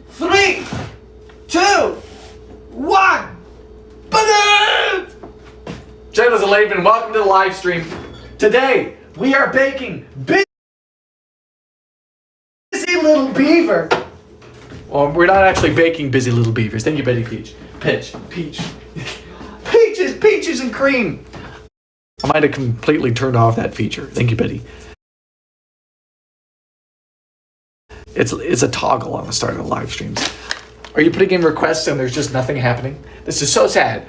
3, 2, 1. Channels and Laban, welcome to the live stream. Today we are baking busy little beaver. Well, we're not actually baking busy little beavers. Thank you, Betty Peach. Peaches, peaches and cream. I might have completely turned off that feature. Thank you, Betty. It's a toggle on the start of the live streams. Are you putting in requests and there's just nothing happening? This is so sad.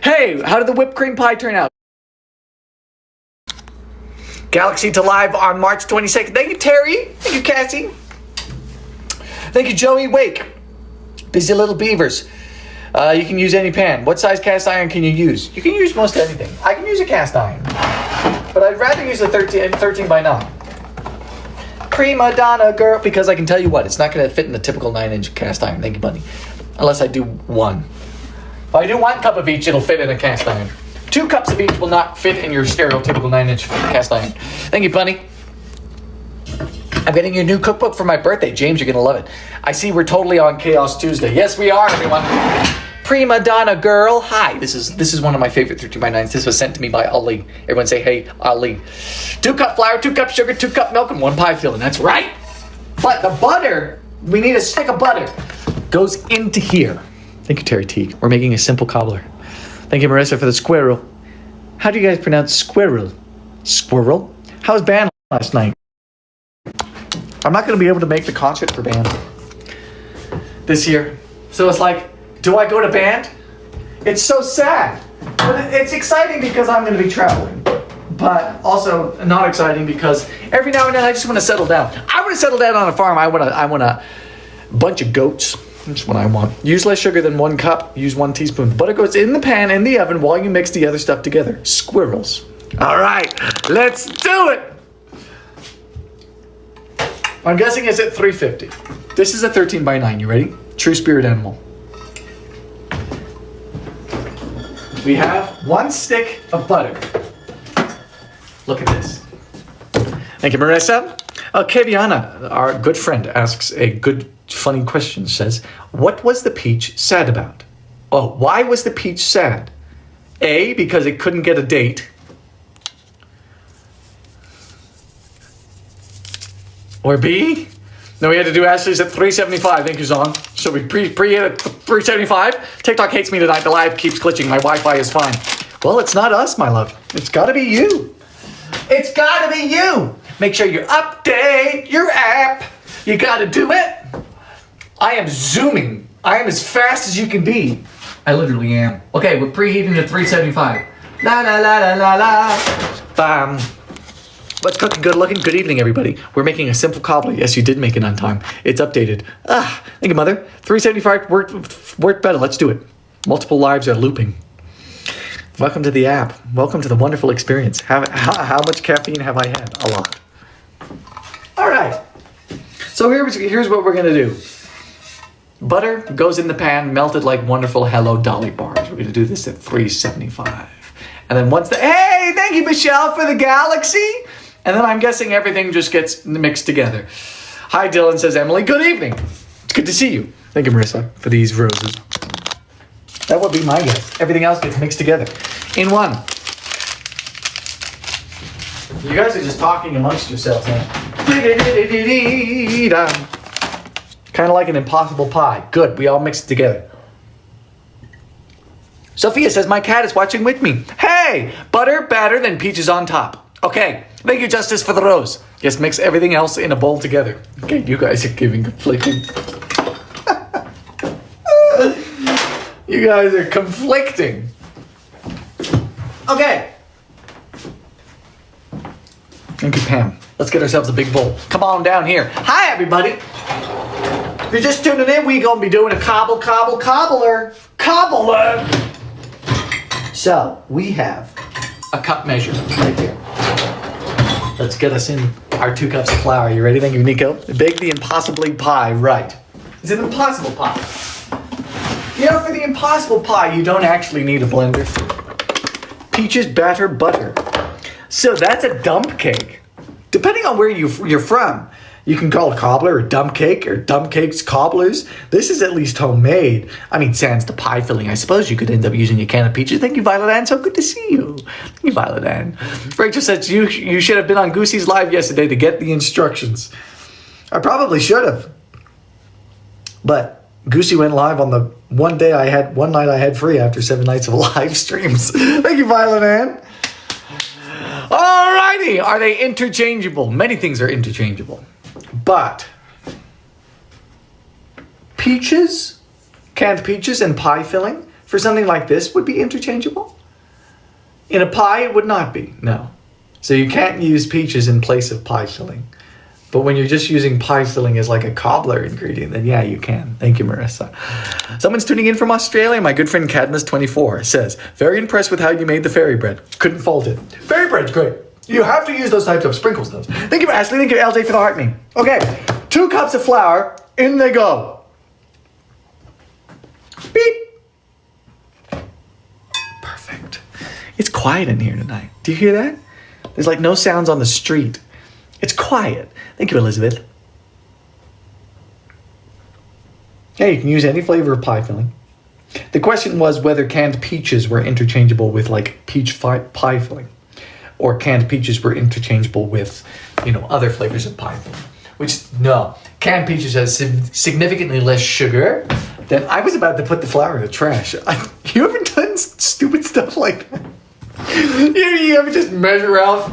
Hey, how did the whipped cream pie turn out? Galaxy to live on March 22nd. Thank you, Terry. Thank you, Cassie. Thank you, Joey Wake. Busy little beavers. You can use any pan. What size cast iron can you use? You can use most anything. I can use a cast iron, but I'd rather use a 13 by 9. Prima donna girl, because I can tell you what, it's not going to fit in the typical 9-inch cast iron. Thank you, buddy. Unless I do one. If I do 1 cup of each, it'll fit in a cast iron. 2 cups of each will not fit in your stereotypical 9-inch cast iron. Thank you, bunny. I'm getting your new cookbook for my birthday. James, you're going to love it. I see we're totally on Chaos Tuesday. Yes, we are, everyone. Prima donna girl. Hi. This is one of my favorite 13 by 9s. This was sent to me by Ali. Everyone say, hey, Ali. 2 cup flour, 2 cup sugar, 2 cup milk, and 1 pie filling. That's right. But the butter, we need a stick of butter, goes into here. Thank you, Terry Teague. We're making a simple cobbler. Thank you, Marissa, for the squirrel. How do you guys pronounce squirrel? Squirrel? How was band last night? I'm not going to be able to make the concert for band this year. So it's like, do I go to band? It's so sad. But it's exciting because I'm going to be traveling. But also not exciting because every now and then I just want to settle down. I want to settle down on a farm. I want a bunch of goats. That's what I want. Use less sugar than 1 cup. Use 1 teaspoon. Butter goes in the pan, in the oven, while you mix the other stuff together. Squirrels. All right, let's do it. I'm guessing it's at 350. This is a 13 by 9. You ready? True spirit animal. We have 1 stick of butter. Look at this. Thank you, Marissa. Keviana, our good friend, asks a good, funny question. Says, what was the peach sad about? Oh, why was the peach sad? A, because it couldn't get a date. Or B? No, we had to do Ashley's at 375. Thank you, Zong. So we pre-hit at 375. TikTok hates me tonight. The live keeps glitching. My Wi-Fi is fine. Well, it's not us, my love. It's got to be you. It's got to be you. Make sure you update your app. You got to do it. I am zooming. I am as fast as you can be. I literally am. Okay, we're preheating to 375. La la la la la la. Bam. What's cooking, good looking? Good evening, everybody. We're making a simple cobbler. Yes, you did make it on time. It's updated. Thank you, mother. 375 worked better. Let's do it. Multiple lives are looping. Welcome to the app. Welcome to the wonderful experience. How much caffeine have I had? A lot. All right. So here's what we're going to do. Butter goes in the pan, melted like wonderful Hello Dolly bars. We're going to do this at 375. And then once hey, thank you, Michelle, for the galaxy. And then I'm guessing everything just gets mixed together. Hi, Dylan, says Emily. Good evening. It's good to see you. Thank you, Marissa, for these roses. That would be my guess. Everything else gets mixed together in one. You guys are just talking amongst yourselves, huh? Kind of like an impossible pie. Good, we all mixed it together. Sophia says, my cat is watching with me. Hey, butter, batter, then peaches on top. Okay, thank you, Justice, for the rose. Just mix everything else in a bowl together. Okay, you guys are giving conflicting. You guys are conflicting. Okay. Thank you, Pam. Let's get ourselves a big bowl. Come on down here. Hi, everybody. If you're just tuning in, we're going to be doing a cobbler. So, we have a cup measure right there. Let's get us in our 2 cups of flour. You ready? Thank you, Nico. Bake the impossibly pie right. It's an impossible pie. You know, for the impossible pie, you don't actually need a blender. Peaches, batter, butter. So that's a dump cake. Depending on where you're from, You can call it cobbler or dump cake or dump cakes cobblers. This is at least homemade. I mean, sans the pie filling. I suppose you could end up using a can of peaches. Thank you, Violet Ann. So good to see you. Thank you, Violet Ann. Rachel says, you should have been on Goosey's live yesterday to get the instructions. I probably should have. But Goosey went live on the one night I had free after 7 nights of live streams. Thank you, Violet Ann. Alrighty. Are they interchangeable? Many things are interchangeable. But peaches, canned peaches and pie filling for something like this would be interchangeable. In a pie, it would not be, no. So you can't use peaches in place of pie filling. But when you're just using pie filling as like a cobbler ingredient, then yeah, you can. Thank you, Marissa. Someone's tuning in from Australia. My good friend Cadmus24 says, very impressed with how you made the fairy bread. Couldn't fault it. Fairy bread's great. You have to use those types of sprinkles, though. Thank you, Ashley. Thank you, LJ, for the heart me. Okay, 2 cups of flour. In they go. Beep. Perfect. It's quiet in here tonight. Do you hear that? There's like no sounds on the street. It's quiet. Thank you, Elizabeth. Yeah, you can use any flavor of pie filling. The question was whether canned peaches were interchangeable with like peach pie filling, or canned peaches were interchangeable with, other flavors of pie filling. Which, no. Canned peaches has significantly less sugar than... I was about to put the flour in the trash. You ever done stupid stuff like that? You ever just measure out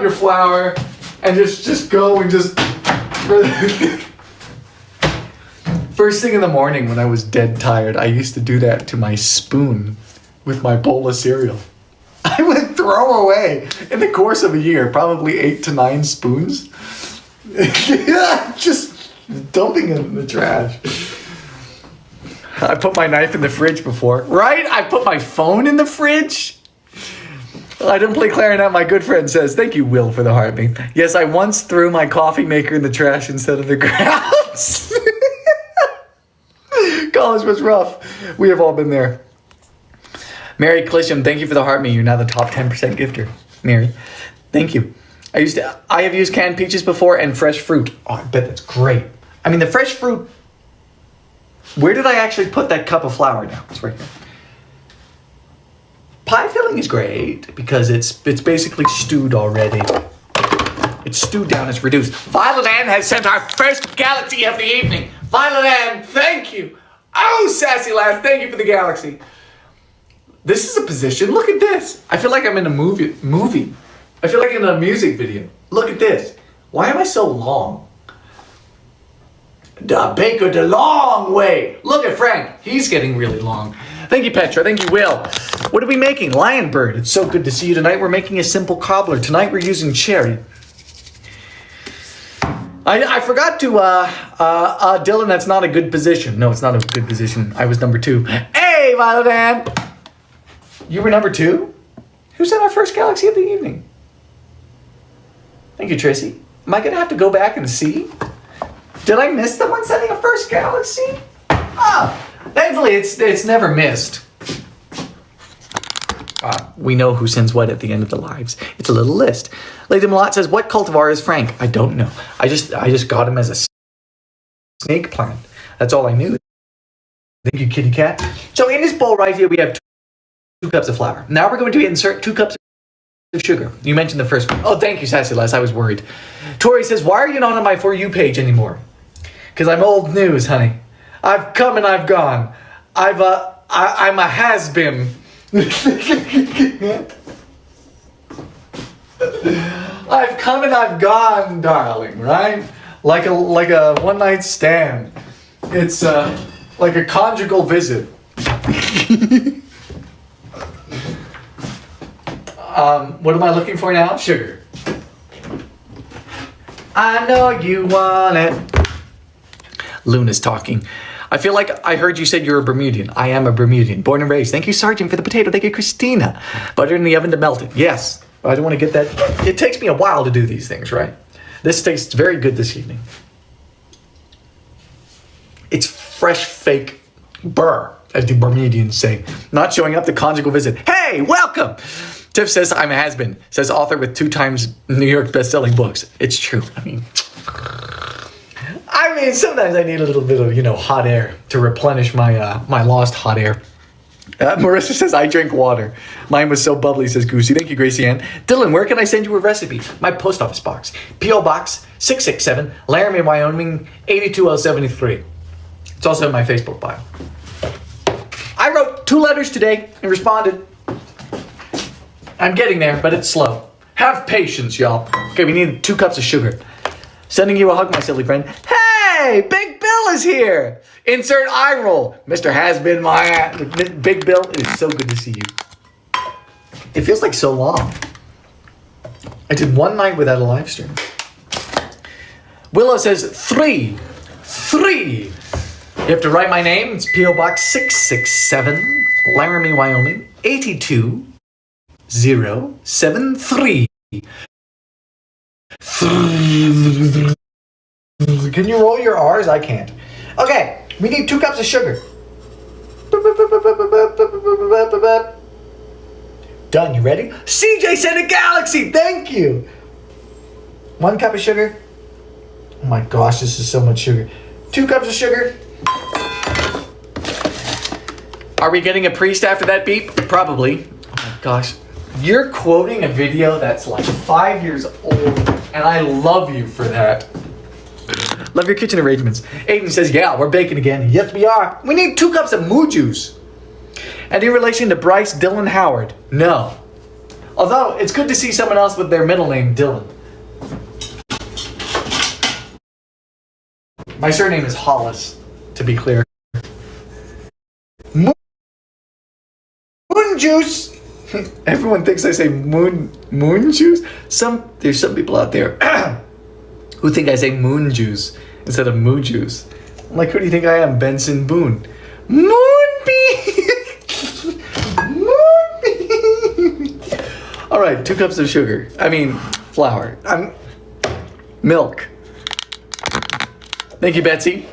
your flour and just go and just... First thing in the morning when I was dead tired, I used to do that to my spoon with my bowl of cereal. I would throw away, in the course of a year, probably 8 to 9 spoons. Just dumping it in the trash. I put my knife in the fridge before. Right? I put my phone in the fridge. I didn't play clarinet, my good friend says. Thank you, Will, for the heartbeat. Yes, I once threw my coffee maker in the trash instead of the grounds. College was rough. We have all been there. Mary Clisham, thank you for the heart me. You're now the top 10% gifter. Mary, thank you. I have used canned peaches before and fresh fruit. Oh, I bet that's great. I mean, the fresh fruit... Where did I actually put that cup of flour now? It's right here. Pie filling is great because it's basically stewed already. It's stewed down, it's reduced. Violet Ann has sent our first galaxy of the evening. Violet Ann, thank you. Oh, sassy lass, thank you for the galaxy. This is a position. Look at this. I feel like I'm in a movie. I feel like in a music video. Look at this. Why am I so long? The baker the long way. Look at Frank. He's getting really long. Thank you, Petra. Thank you, Will. What are we making? Lion Bird. It's so good to see you tonight. We're making a simple cobbler. Tonight we're using cherry. I forgot to, Dylan, that's not a good position. No, it's not a good position. I was number 2. Hey, Violet Ann. You were number 2? Who sent our first galaxy of the evening? Thank you, Tracy. Am I going to have to go back and see? Did I miss someone sending a first galaxy? Thankfully, it's never missed. We know who sends what at the end of the lives. It's a little list. Lady Malott says, what cultivar is Frank? I don't know. I just got him as a snake plant. That's all I knew. Thank you, kitty cat. So in this bowl right here, we have 2 cups of flour. Now we're going to insert 2 cups of sugar. You mentioned the first one. Oh, thank you, Sassy Les. I was worried. Tori says, why are you not on my For You page anymore? Because I'm old news, honey. I've come and I've gone. I'm a has-been. I've come and I've gone, darling, right? Like a one-night stand. It's like a conjugal visit. What am I looking for now? Sugar. I know you want it. Luna's talking. I feel like I heard you said you're a Bermudian. I am a Bermudian. Born and raised. Thank you, Sergeant, for the potato. Thank you, Christina. Butter in the oven to melt it. Yes. I don't want to get that. It takes me a while to do these things, right? This tastes very good this evening. It's fresh, fake burr, as the Bermudians say. Not showing up to conjugal visit. Hey, welcome. Tiff says I'm a has-been. Says author with 2 times New York best-selling books. It's true. I mean, sometimes I need a little bit of, hot air to replenish my my lost hot air. Marissa says, I drink water. Mine was so bubbly, says Goosey. Thank you, Gracie Ann. Dylan, where can I send you a recipe? My post office box. P.O. Box 667, Laramie, Wyoming, 82073. It's also in my Facebook bio. I wrote 2 letters today and responded. I'm getting there, but it's slow. Have patience, y'all. Okay, we need 2 cups of sugar. Sending you a hug, my silly friend. Hey, Big Bill is here. Insert eye roll. Mr. Has-Been my ass. Big Bill, it is so good to see you. It feels like so long. I did 1 night without a live stream. Willow says 3. You have to write my name. It's P.O. Box 667, Laramie, Wyoming, 82073. Can you roll your R's? I can't. Okay, we need 2 cups of sugar. Done, you ready? CJ sent a galaxy, thank you. 1 cup of sugar. Oh my gosh, this is so much sugar. 2 cups of sugar. Are we getting a priest after that beep? Probably. Oh my gosh. You're quoting a video that's like 5 years old, and I love you for that. Love your kitchen arrangements. Aiden says, yeah, we're baking again. Yes, we are. We need 2 cups of moo juice. And in relation to Bryce Dylan Howard, no. Although, it's good to see someone else with their middle name, Dylan. My surname is Hollis, to be clear. Moon juice. Everyone thinks I say moon juice. There's some people out there who think I say moon juice instead of moo juice. I'm like, who do you think I am? Benson Boone. Moonbeam. Moonbeam. All right, 2 cups of sugar. Flour. Milk. Thank you, Betsy.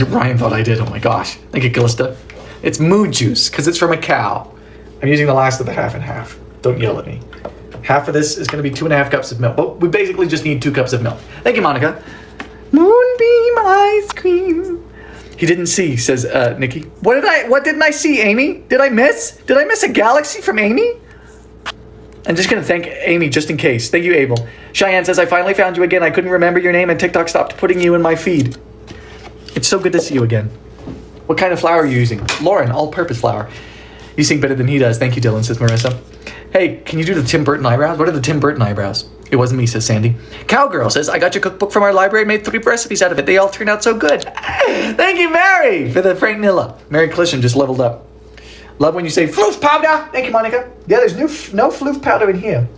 Ryan thought I did. Oh my gosh. Thank you, Callista. It's moo juice because it's from a cow. I'm using the last of the half and half. Don't yell at me. Half of this is going to be 2.5 cups of milk. But we basically just need 2 cups of milk. Thank you, Monica. Moonbeam ice cream. He didn't see, says Nikki. What didn't I see, Amy? Did I miss a galaxy from Amy? I'm just going to thank Amy just in case. Thank you, Abel. Cheyenne says, I finally found you again. I couldn't remember your name and TikTok stopped putting you in my feed. It's so good to see you again. What kind of flour are you using? Lauren, all-purpose flour. You sing better than he does. Thank you, Dylan, says Marissa. Hey, can you do the Tim Burton eyebrows? What are the Tim Burton eyebrows? It wasn't me, says Sandy. Cowgirl says, I got your cookbook from our library and made 3 recipes out of it. They all turned out so good. Thank you, Mary, for the Frank Nilla. Mary Clishan just leveled up. Love when you say floof powder. Thank you, Monica. Yeah, there's no floof powder in here.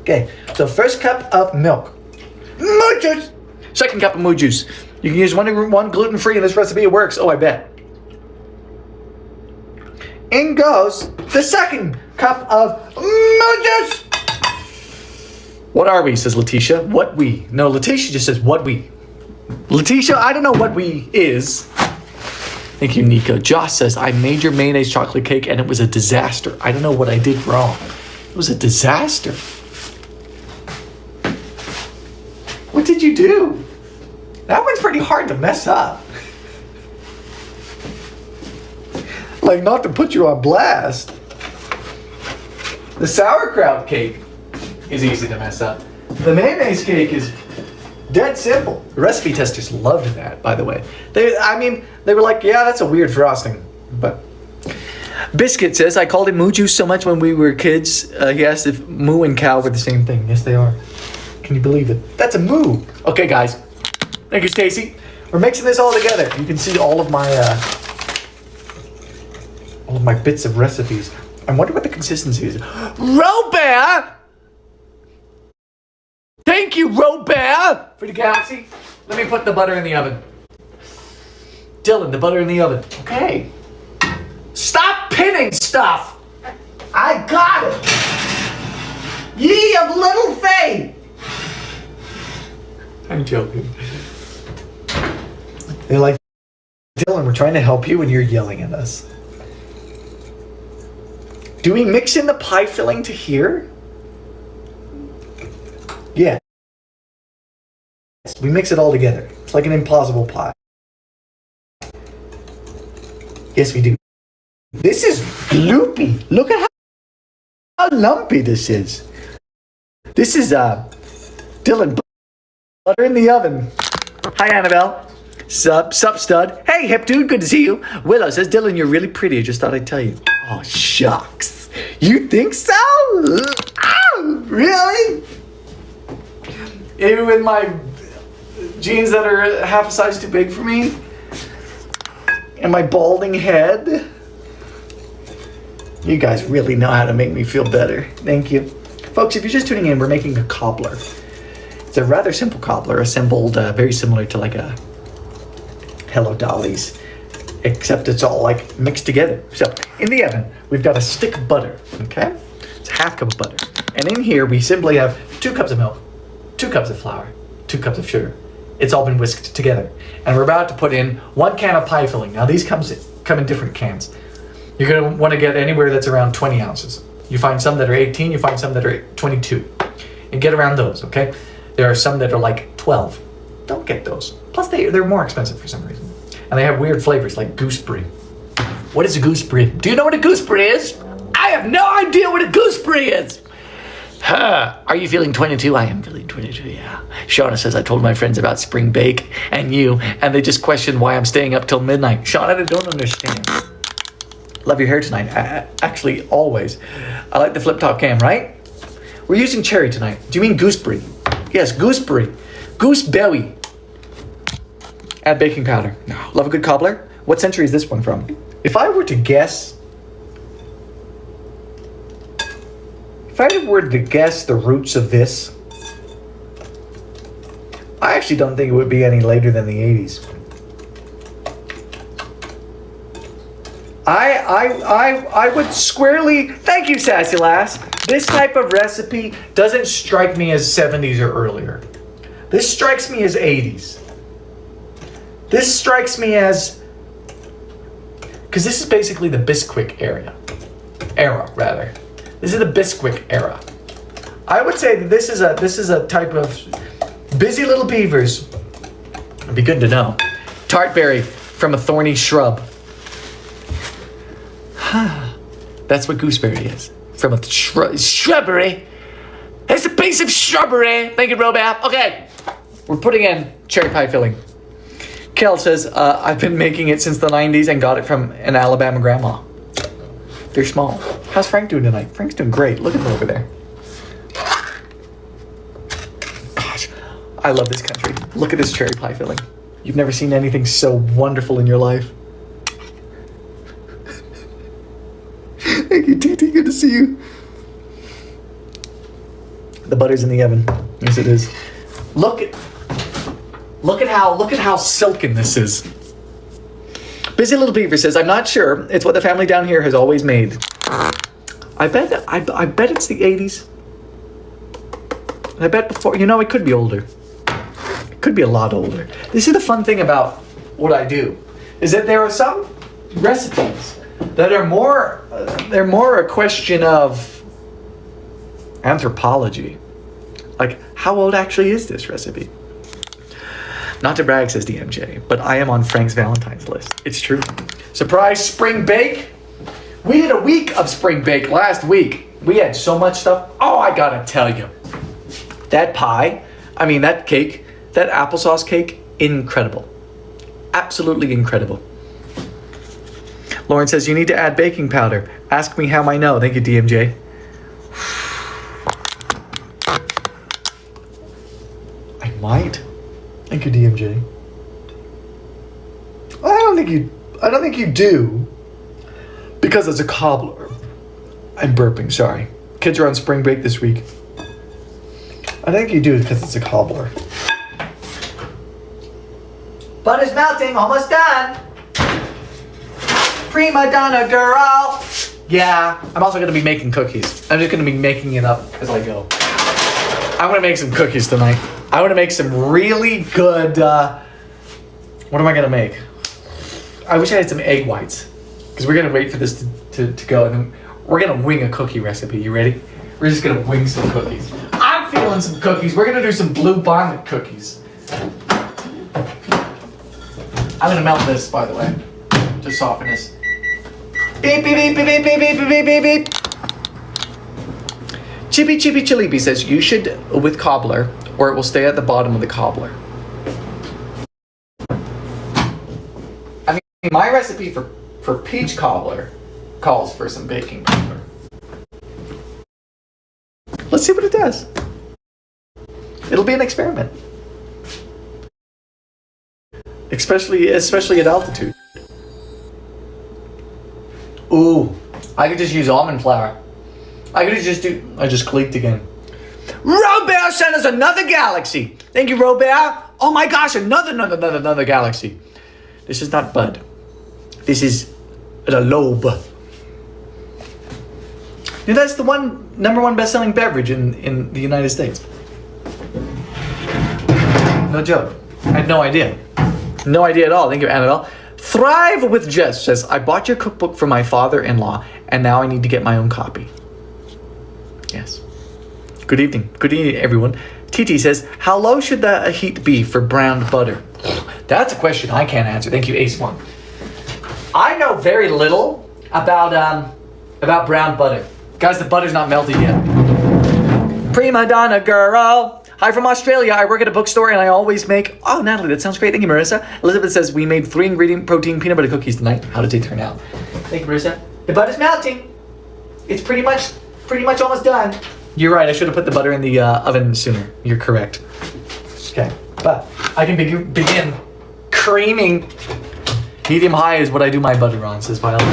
Okay, so first cup of milk. Moo juice. Second cup of moo juice. You can use one gluten-free in this recipe. It works. Oh, I bet. In goes the second cup of moo juice. What are we, says Letitia. What we? No, Letitia just says what we. Letitia, I don't know what we is. Thank you, Nico. Josh says, I made your mayonnaise chocolate cake and it was a disaster. I don't know what I did wrong. It was a disaster. What did you do? That one's pretty hard to mess up. Like, not to put you on blast. The sauerkraut cake is easy to mess up. The mayonnaise cake is dead simple. The recipe testers loved that, by the way. They were like, yeah, that's a weird frosting. But Biscuit says, I called it moo juice so much when we were kids. He asked if moo and cow were the same thing. Yes, they are. Can you believe it? That's a moo. Okay, guys. Thank you, Stacy. We're mixing this all together. You can see all of my bits of recipes. I wonder what the consistency is. Robert! Thank you, Robert, for the galaxy. Let me put the butter in the oven. Dylan, the butter in the oven. Okay. Stop pinning stuff. I got it. Ye of little faith. I'm joking. They're like, Dylan, we're trying to help you and you're yelling at us. Do we mix in the pie filling to here? Yeah. We mix it all together. It's like an impossible pie. Yes, we do. This is gloopy. Look at how lumpy this is. This is Dylan, butter in the oven. Hi, Annabelle. Sup, stud. Hey, hip dude, good to see you. Willow says, Dylan, you're really pretty. I just thought I'd tell you. Oh, shucks. You think so? Oh, really? Even with my jeans that are half a size too big for me? And my balding head? You guys really know how to make me feel better. Thank you. Folks, if you're just tuning in, we're making a cobbler. It's a rather simple cobbler, assembled very similar to like a Hello Dolly's, except it's all like mixed together. So in the oven, we've got a stick of butter, okay? It's a half cup of butter. And in here, we simply have 2 cups of milk, 2 cups of flour, 2 cups of sugar. It's all been whisked together. And we're about to put in 1 can of pie filling. Now these come in different cans. You're gonna wanna get anywhere that's around 20 ounces. You find some that are 18, you find some that are 22. And get around those, okay? There are some that are like 12. Don't get those. Plus they're more expensive for some reason. And they have weird flavors like gooseberry. What is a gooseberry? Do you know what a gooseberry is? I have no idea what a gooseberry is. Are you feeling 22? I am feeling 22, yeah. Shauna says, I told my friends about spring bake and you, and they just questioned why I'm staying up till midnight. Shauna, I don't understand. Love your hair tonight. Actually, always. I like the flip top cam, right? We're using cherry tonight. Do you mean gooseberry? Yes, gooseberry. Gooseberry. Add baking powder. No. Love a good cobbler. What century is this one from? If I were to guess the roots of this, I actually don't think it would be any later than the 80s. I would squarely, thank you, Sassy Lass. This type of recipe doesn't strike me as 70s or earlier. This strikes me as 80s. This strikes me as, because this is basically the Bisquick era. This is the Bisquick era. I would say that this is a type of busy little beavers. It'd be good to know. Tart berry from a thorny shrub. That's what gooseberry is. From a shrubbery. It's a piece of shrubbery. Thank you, Robap. Okay, we're putting in cherry pie filling. Kel says, I've been making it since the 90s and got it from an Alabama grandma. They're small. How's Frank doing tonight? Frank's doing great. Look at him over there. Gosh, I love this country. Look at this cherry pie filling. You've never seen anything so wonderful in your life. Thank you, TT. Good to see you. The butter's in the oven. Yes, it is. Look at how silken this is. Busy Little Beaver says, I'm not sure. It's what the family down here has always made. I bet it's the 80s. I bet before, it could be older. It could be a lot older. This is the fun thing about what I do, is that there are some recipes that are more a question of anthropology. Like, how old actually is this recipe? Not to brag, says DMJ, but I am on Frank's Valentine's list. It's true. Surprise spring bake. We did a week of spring bake last week. We had so much stuff. Oh, I gotta tell you. That cake, that applesauce cake, incredible. Absolutely incredible. Lauren says, you need to add baking powder. Ask me how I know. Thank you, DMJ. I might. Thank you, DMJ. I don't think you do. Because it's a cobbler. I'm burping, sorry. Kids are on spring break this week. I think you do because it's a cobbler. Butter's melting, almost done. Prima donna girl. Yeah, I'm also going to be making cookies. I'm just going to be making it up as I go. I'm going to make some cookies tonight. I want to make some really good, what am I going to make? I wish I had some egg whites. Because we're going to wait for this to go. And then We're gonna wing a cookie recipe. You ready? We're just gonna wing some cookies. I'm feeling some cookies. We're gonna do some blue bonnet cookies. I'm gonna melt this, by the way, to soften this. Beep, beep, beep, beep, beep, beep, beep, beep, beep, beep. Chippy Chippy Chilipi says you should with cobbler, or it will stay at the bottom of the cobbler. I mean, my recipe for peach cobbler calls for some baking powder. Let's see what it does. It'll be an experiment. Especially at altitude. Ooh, I could just use almond flour. I just clicked again. Robert sent us another galaxy. Thank you, Robert. Oh my gosh, another galaxy. This is not bud. This is a lobe. Dude, that's the number one best-selling beverage in the United States. No joke. I had no idea. No idea at all. Thank you, Annabelle. Thrive with Jess says, I bought your cookbook for my father-in-law, and now I need to get my own copy. Yes. Good evening. Good evening, everyone. TT says, how low should the heat be for browned butter? That's a question I can't answer. Thank you, Ace1. I know very little about brown butter. Guys, the butter's not melted yet. Prima donna girl. Hi from Australia. I work at a bookstore and I always make... Oh, Natalie, that sounds great. Thank you, Marissa. Elizabeth says, we made 3-ingredient protein peanut butter cookies tonight. How did they turn out? Thank you, Marissa. The butter's melting. It's pretty much almost done. You're right. I should have put the butter in the oven sooner. You're correct. Okay. But I can begin creaming. Medium high is what I do my butter on, says Violet.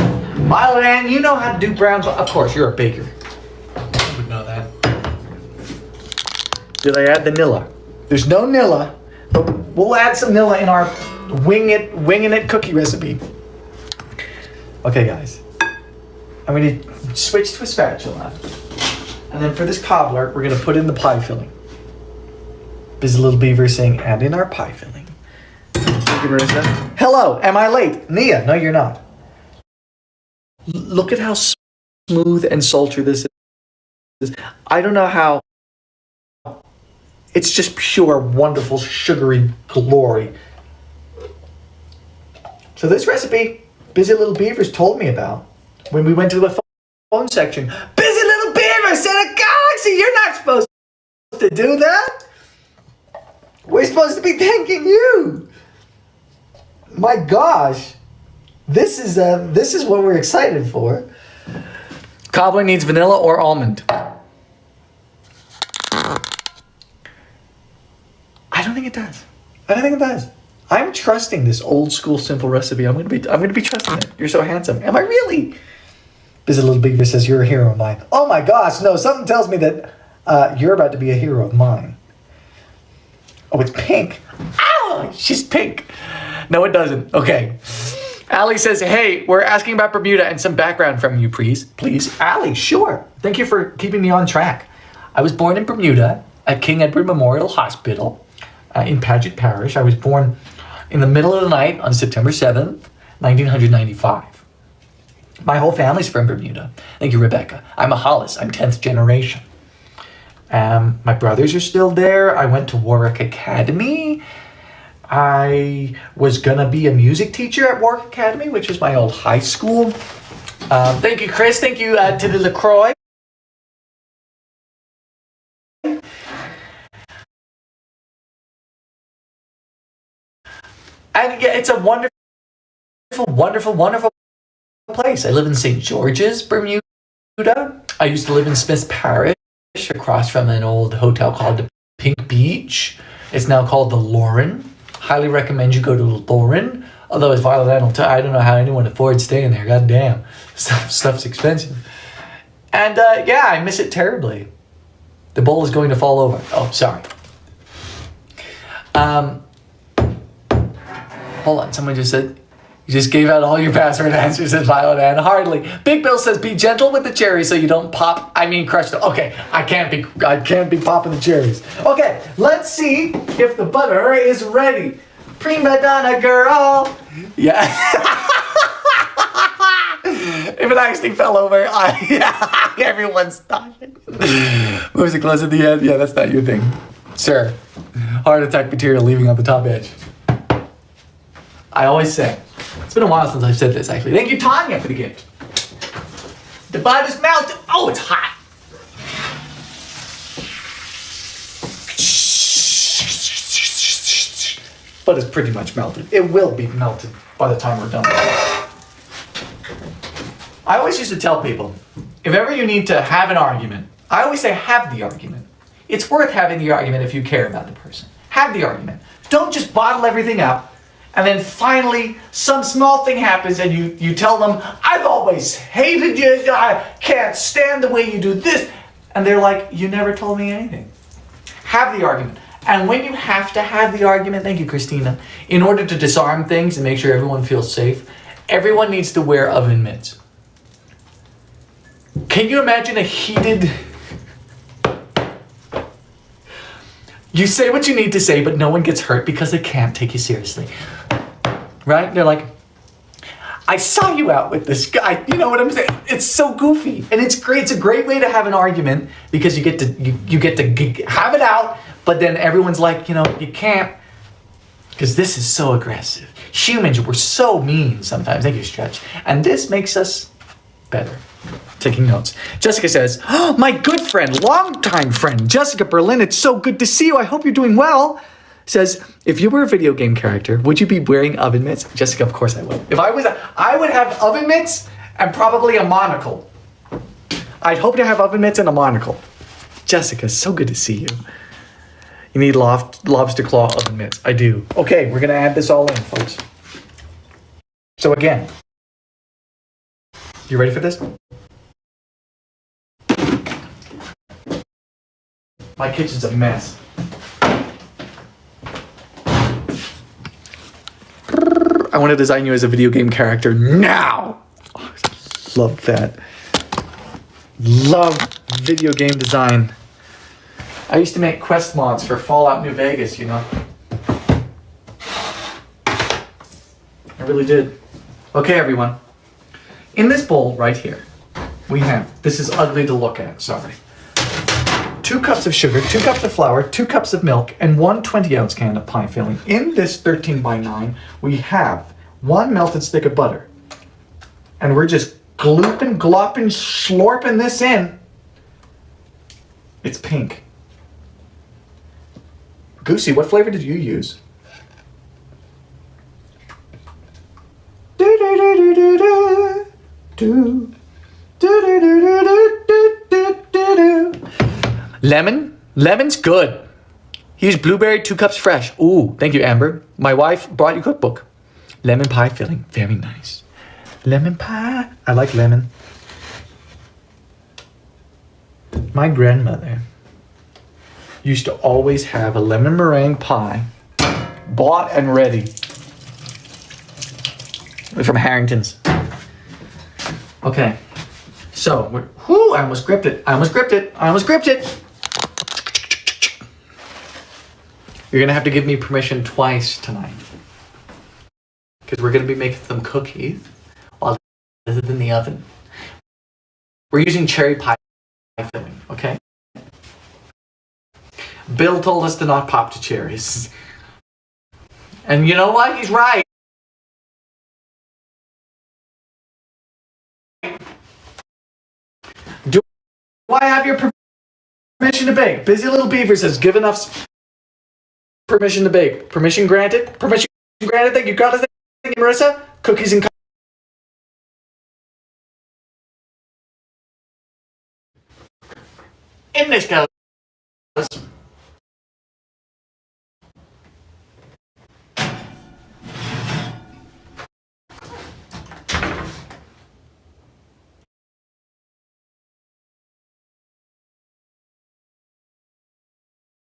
Violet Ann, you know how to do brown butter. Of course, you're a baker. You would know that. Did I add the Nilla? There's no Nilla, but we'll add some Nilla in our winging it cookie recipe. Okay, guys. I'm going to switch to a spatula. And then for this cobbler, we're going to put in the pie filling. Busy Little Beaver saying, add in our pie filling. Thank you, Marissa. Hello, am I late? Nia, no, you're not. Look at how smooth and sultry this is. I don't know how. It's just pure, wonderful, sugary glory. So this recipe, Busy Little Beavers told me about when we went to the phone section. Busy Little Beaver sent a galaxy! You're not supposed to do that! We're supposed to be thanking you! My gosh. This is what we're excited for. Cobbler needs vanilla or almond. I don't think it does. I'm trusting this old school simple recipe. I'm gonna be trusting it. You're so handsome. Am I really? Busy Little Beaver says you're a hero of mine. Oh my gosh, no, something tells me that you're about to be a hero of mine. Oh, it's pink. Ow! She's pink. No, it doesn't. Okay. Allie says, hey, we're asking about Bermuda and some background from you, please. Please? Allie, sure. Thank you for keeping me on track. I was born in Bermuda at King Edward Memorial Hospital in Paget Parish. I was born in the middle of the night on September 7th, 1995. My whole family's from Bermuda. Thank you, Rebecca. I'm a Hollis. I'm 10th generation. My brothers are still there. I went to Warwick Academy. I was gonna be a music teacher at Warwick Academy, which was my old high school. Thank you, Chris. Thank you to the LaCroix. And yeah, it's a wonderful, wonderful, wonderful place. I live in St. George's, Bermuda. I used to live in Smith's Parish, across from an old hotel called the Pink Beach. It's now called the Lauren. Highly recommend you go to Lauren. Although, as Violet Ann will tell, I don't know how anyone affords staying there. God damn. Stuff's expensive. And yeah, I miss it terribly. The bowl is going to fall over. Oh, sorry. Hold on, someone just said, you just gave out all your password answers, says Violet Ann. Hardly. Big Bill says, be gentle with the cherries so you don't crush them. Okay, I can't be popping the cherries. Okay, let's see if the butter is ready. Prima donna girl. Yeah. If it actually fell over, everyone's talking. Moves it close at the end. Yeah, that's not your thing. Sure. Heart attack material leaving on the top edge. I always say, it's been a while since I've said this actually. Thank you, Tanya, for the gift. The bud is melted. Oh, it's hot. But it's pretty much melted. It will be melted by the time we're done. I always used to tell people, if ever you need to have an argument, I always say have the argument. It's worth having the argument if you care about the person. Have the argument. Don't just bottle everything up and then finally some small thing happens and you tell them, I've always hated you, I can't stand the way you do this. And they're like, you never told me anything. Have the argument. And when you have to have the argument, thank you, Christina, in order to disarm things and make sure everyone feels safe, everyone needs to wear oven mitts. Can you imagine a heated... You say what you need to say, but no one gets hurt because they can't take you seriously. Right? They're like, I saw you out with this guy. You know what I'm saying? It's so goofy. And it's great. It's a great way to have an argument because you get to have it out, but then everyone's like, you know, you can't because this is so aggressive. Humans, we're so mean sometimes. Thank you, Stretch. And this makes us better. Taking notes. Jessica says, oh, my good friend, longtime friend, Jessica Berlin, it's so good to see you. I hope you're doing well. Says, if you were a video game character, would you be wearing oven mitts? Jessica, of course I would. If I was, I would have oven mitts and probably a monocle. I'd hope to have oven mitts and a monocle. Jessica, so good to see you. You need lobster claw oven mitts. I do. Okay, we're going to add this all in, folks. So again, you ready for this? My kitchen's a mess. I want to design you as a video game character now. Oh, love that. Love video game design. I used to make quest mods for Fallout New Vegas, you know. I really did. Okay, everyone. In this bowl right here, we have, this is ugly to look at, sorry. 2 cups of sugar, 2 cups of flour, 2 cups of milk, and 1 20-ounce can of pie filling. In this 13x9, we have 1 melted stick of butter. And we're just glooping, glopping, slorping this in. It's pink. Goosey, what flavor did you use? Lemon? Lemon's good. Use blueberry, 2 cups fresh. Ooh, thank you, Amber. My wife brought you cookbook. Lemon pie filling, very nice. Lemon pie, I like lemon. My grandmother used to always have a lemon meringue pie bought and ready from Harrington's. Okay, so I almost gripped it. I almost gripped it. You're gonna have to give me permission twice tonight because we're gonna be making some cookies while this is in the oven. We're using cherry pie filling, okay? Bill told us to not pop to cherries. And you know what? He's right. Do I have your permission to bake? Busy Little Beaver says, give enough permission to bake. Permission granted? Permission granted. Thank you, God. Thank you, Marissa. Cookies and in this goes.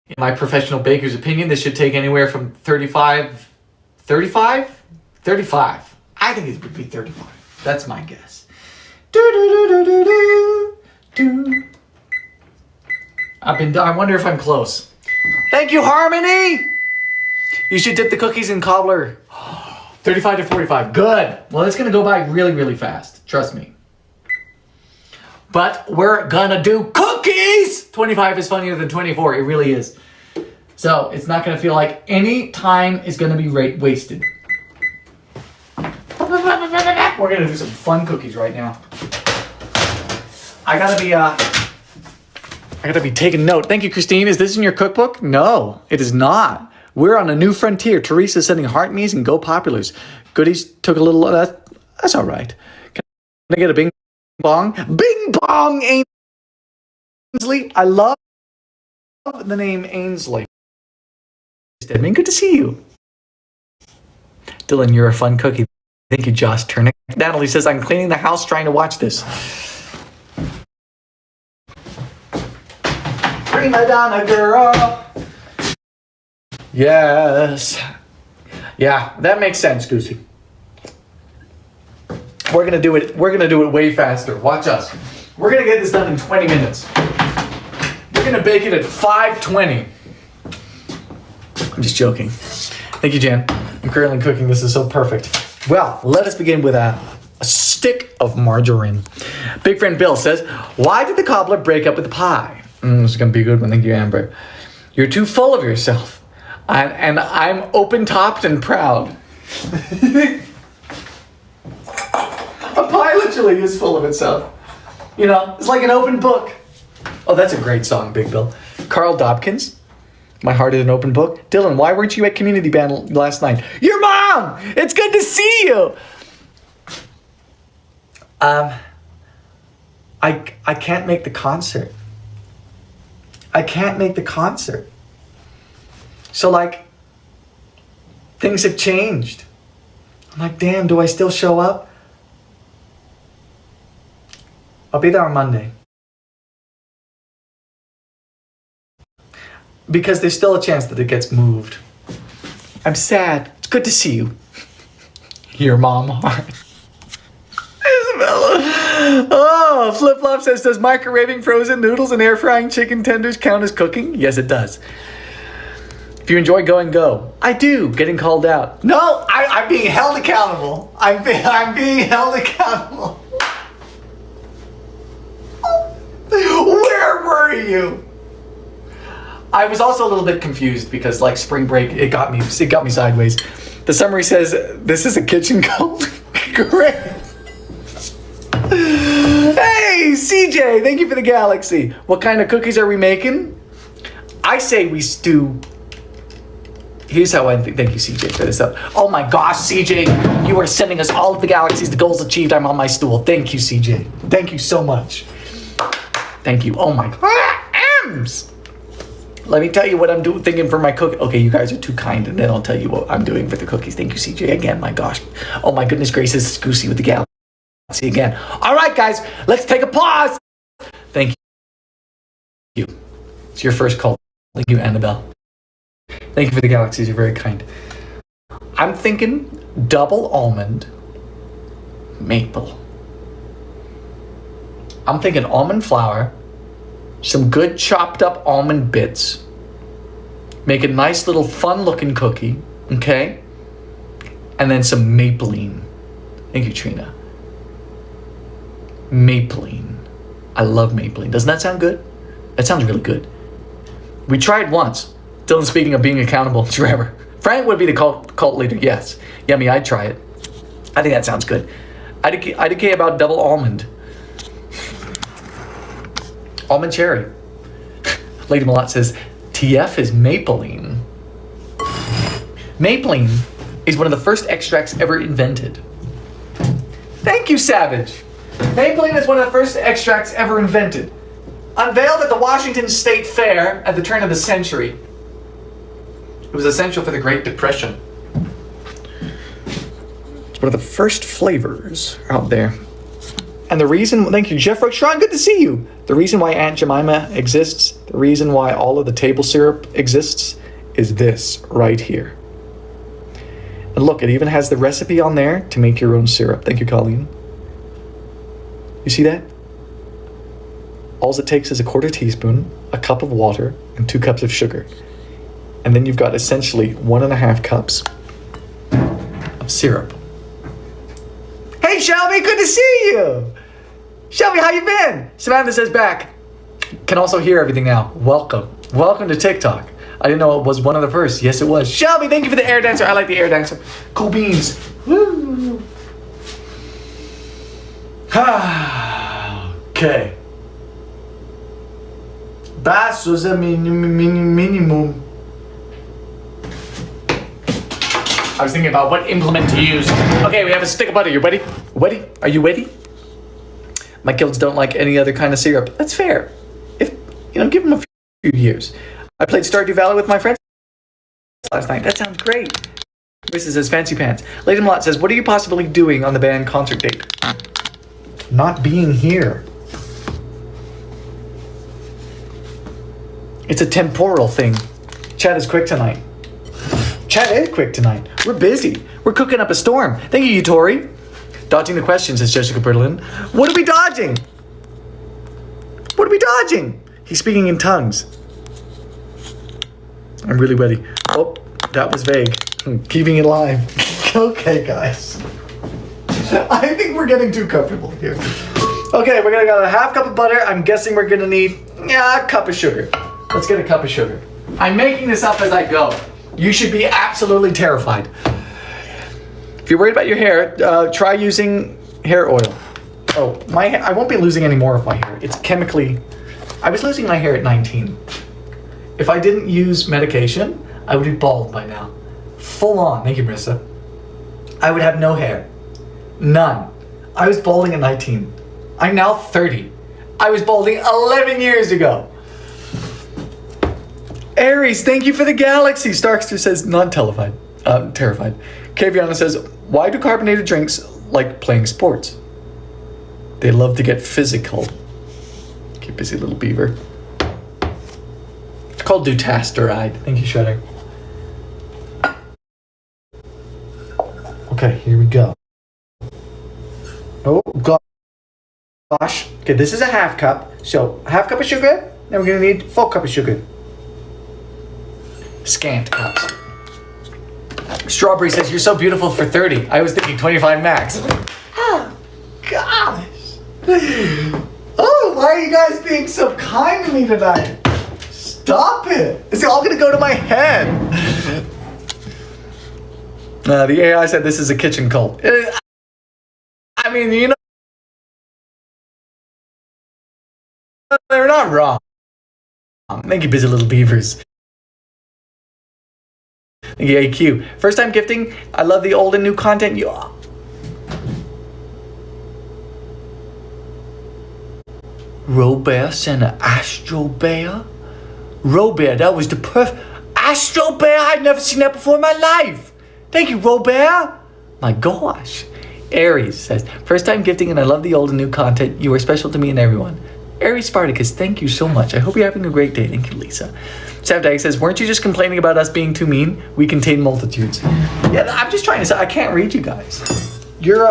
In my professional baker's opinion, this should take anywhere from 35? I think it would be 35. That's my guess. I wonder if I'm close. Thank you, Harmony! You should dip the cookies in cobbler. 35 to 45. Good. Well, it's going to go by really, really fast. Trust me. But we're gonna do cookies! 25 is funnier than 24. It really is. So it's not gonna feel like any time is gonna be wasted. We're gonna do some fun cookies right now. I gotta be taking note. Thank you, Christine. Is this in your cookbook? No, it is not. We're on a new frontier. Teresa's sending heart me's and go populars. Goodies took a little, that's all right. Can I get a bing bong? Bing bong, Ainsley. I love the name Ainsley. I mean, good to see you. Dylan, you're a fun cookie. Thank you, Josh Turnick. Natalie says, I'm cleaning the house trying to watch this. Prima donna girl. Yes. Yeah, that makes sense, Goosey. We're gonna do it way faster. Watch us. We're gonna get this done in 20 minutes. We're gonna bake it at 520. I'm just joking. Thank you, Jan. I'm currently cooking. This is so perfect. Well, let us begin with a stick of margarine. Big friend Bill says, why did the cobbler break up with the pie? This is going to be a good one. Thank you, Amber. You're too full of yourself. And I'm open-topped and proud. A pie literally is full of itself. You know, it's like an open book. Oh, that's a great song, Big Bill. Carl Dobkins. My heart is an open book. Dylan, why weren't you at community band last night? Your mom! It's good to see you! I can't make the concert. I can't make the concert. So, like, things have changed. I'm like, damn, do I still show up? I'll be there on Monday. Because there's still a chance that it gets moved. I'm sad. It's good to see you. Your mom heart. Isabella. Oh, Flip Flop says, does microwaving frozen noodles and air frying chicken tenders count as cooking? Yes, it does. If you enjoy going, go. I do. Getting called out. No, I'm being held accountable. I'm being held accountable. Where were you? I was also a little bit confused because, like, spring break, it got me sideways. The summary says, this is a kitchen cult. Great. Hey, CJ, thank you for the galaxy. What kind of cookies are we making? I say we do. Here's how I think. Thank you, CJ, for this up. Oh my gosh, CJ, you are sending us all of the galaxies. The goals achieved. I'm on my stool. Thank you, CJ. Thank you so much. Thank you. Oh my God. Let me tell you what I'm thinking for my cookie. Okay, you guys are too kind, and then I'll tell you what I'm doing for the cookies. Thank you, CJ, again. My gosh. Oh my goodness gracious, Goosey with the galaxy again. All right, guys, let's take a pause. Thank you. It's your first call. Thank you, Annabelle. Thank you for the galaxies. You're very kind. I'm thinking double almond maple. I'm thinking almond flour, some good chopped up almond bits. Make a nice little fun looking cookie, okay? And then some mapleine. Thank you, Trina. Mapleine. I love mapleine. Doesn't that sound good? That sounds really good. We tried once. Dylan, speaking of being accountable, Trevor. Frank would be the cult leader, yes. Yummy, I'd try it. I think that sounds good. IDK about double almond. Almond cherry. Lady Malott says, TF is mapleine. Mapleine is one of the first extracts ever invented. Thank you, Savage. Mapleine is one of the first extracts ever invented. Unveiled at the Washington State Fair at the turn of the century. It was essential for the Great Depression. It's one of the first flavors out there. And the reason, thank you, Jeff Rochron, good to see you. The reason why Aunt Jemima exists, the reason why all of the table syrup exists, is this right here. And look, it even has the recipe on there to make your own syrup. Thank you, Colleen. You see that? All it takes is a quarter teaspoon, a cup of water, and 2 cups of sugar. And then you've got essentially 1.5 cups of syrup. Hey, Shelby, good to see you. Shelby, how you been? Samantha says back. Can also hear everything now. Welcome to TikTok. I didn't know it was one of the first. Yes, it was. Shelby, thank you for the air dancer. I like the air dancer. Cool beans. Woo. Okay. Passos a minimum. I was thinking about what implement to use. Okay, we have a stick of butter. You ready? Ready? Are you ready? My kids don't like any other kind of syrup. That's fair. If give them a few years. I played Stardew Valley with my friends last night. That sounds great. This says fancy pants. Lady Malott says, what are you possibly doing on the band concert date? Not being here. It's a temporal thing. Chad is quick tonight. Chad is quick tonight. We're busy. We're cooking up a storm. Thank you, Tori. Dodging the question, says Jessica Berlin. What are we dodging? What are we dodging? He's speaking in tongues. I'm really ready. Oh, that was vague. Keeping it alive. Okay, guys. I think we're getting too comfortable here. Okay, we're gonna got a half cup of butter. I'm guessing we're gonna need a cup of sugar. Let's get a cup of sugar. I'm making this up as I go. You should be absolutely terrified. If you're worried about your hair, try using hair oil. Oh, I won't be losing any more of my hair. It's chemically... I was losing my hair at 19. If I didn't use medication, I would be bald by now. Full on. Thank you, Marissa. I would have no hair. None. I was balding at 19. I'm now 30. I was balding 11 years ago. Aries, thank you for the galaxy. Starkster says, not terrified. Kaviana says, why do carbonated drinks like playing sports? They love to get physical. Keep busy, little beaver. It's called dutasteride. Thank you, Shredder. Okay, here we go. Oh, gosh. Okay, this is a half cup. So, half cup of sugar. Then we're going to need full cup of sugar. Scant cups. Strawberry says, you're so beautiful for 30. I was thinking 25 max. Oh, gosh. Oh, why are you guys being so kind to me tonight? Stop it. It's all going to go to my head. The AI said this is a kitchen cult. I mean, they're not wrong. Thank you, busy little beavers. Thank you, AQ. First time gifting. I love the old and new content. Robert sent an Astro Bear. Robert, that was the perfect... Astro Bear? I've never seen that before in my life. Thank you, Robert. My gosh. Aries says, first time gifting and I love the old and new content. You are special to me and everyone. Aries Spartacus, thank you so much. I hope you're having a great day. Thank you, Lisa. Savdag says, weren't you just complaining about us being too mean? We contain multitudes. Yeah, I'm just trying to say, I can't read you guys. You're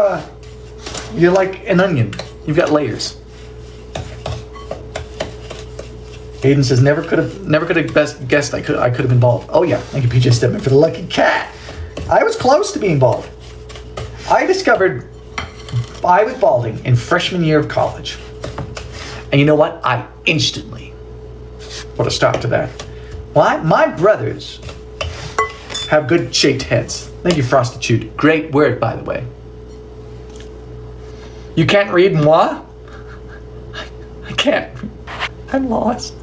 like an onion. You've got layers. Aiden says, never could have best guessed I could have been bald. Oh yeah, thank you, PJ Stedman, for the lucky cat. I was close to being bald. I discovered I was balding in freshman year of college. And you know what? I instantly put a stop to that. Why? My brothers have good shaped heads. Thank you, Prostitute. Great word, by the way. You can't read moi? I can't. I'm lost.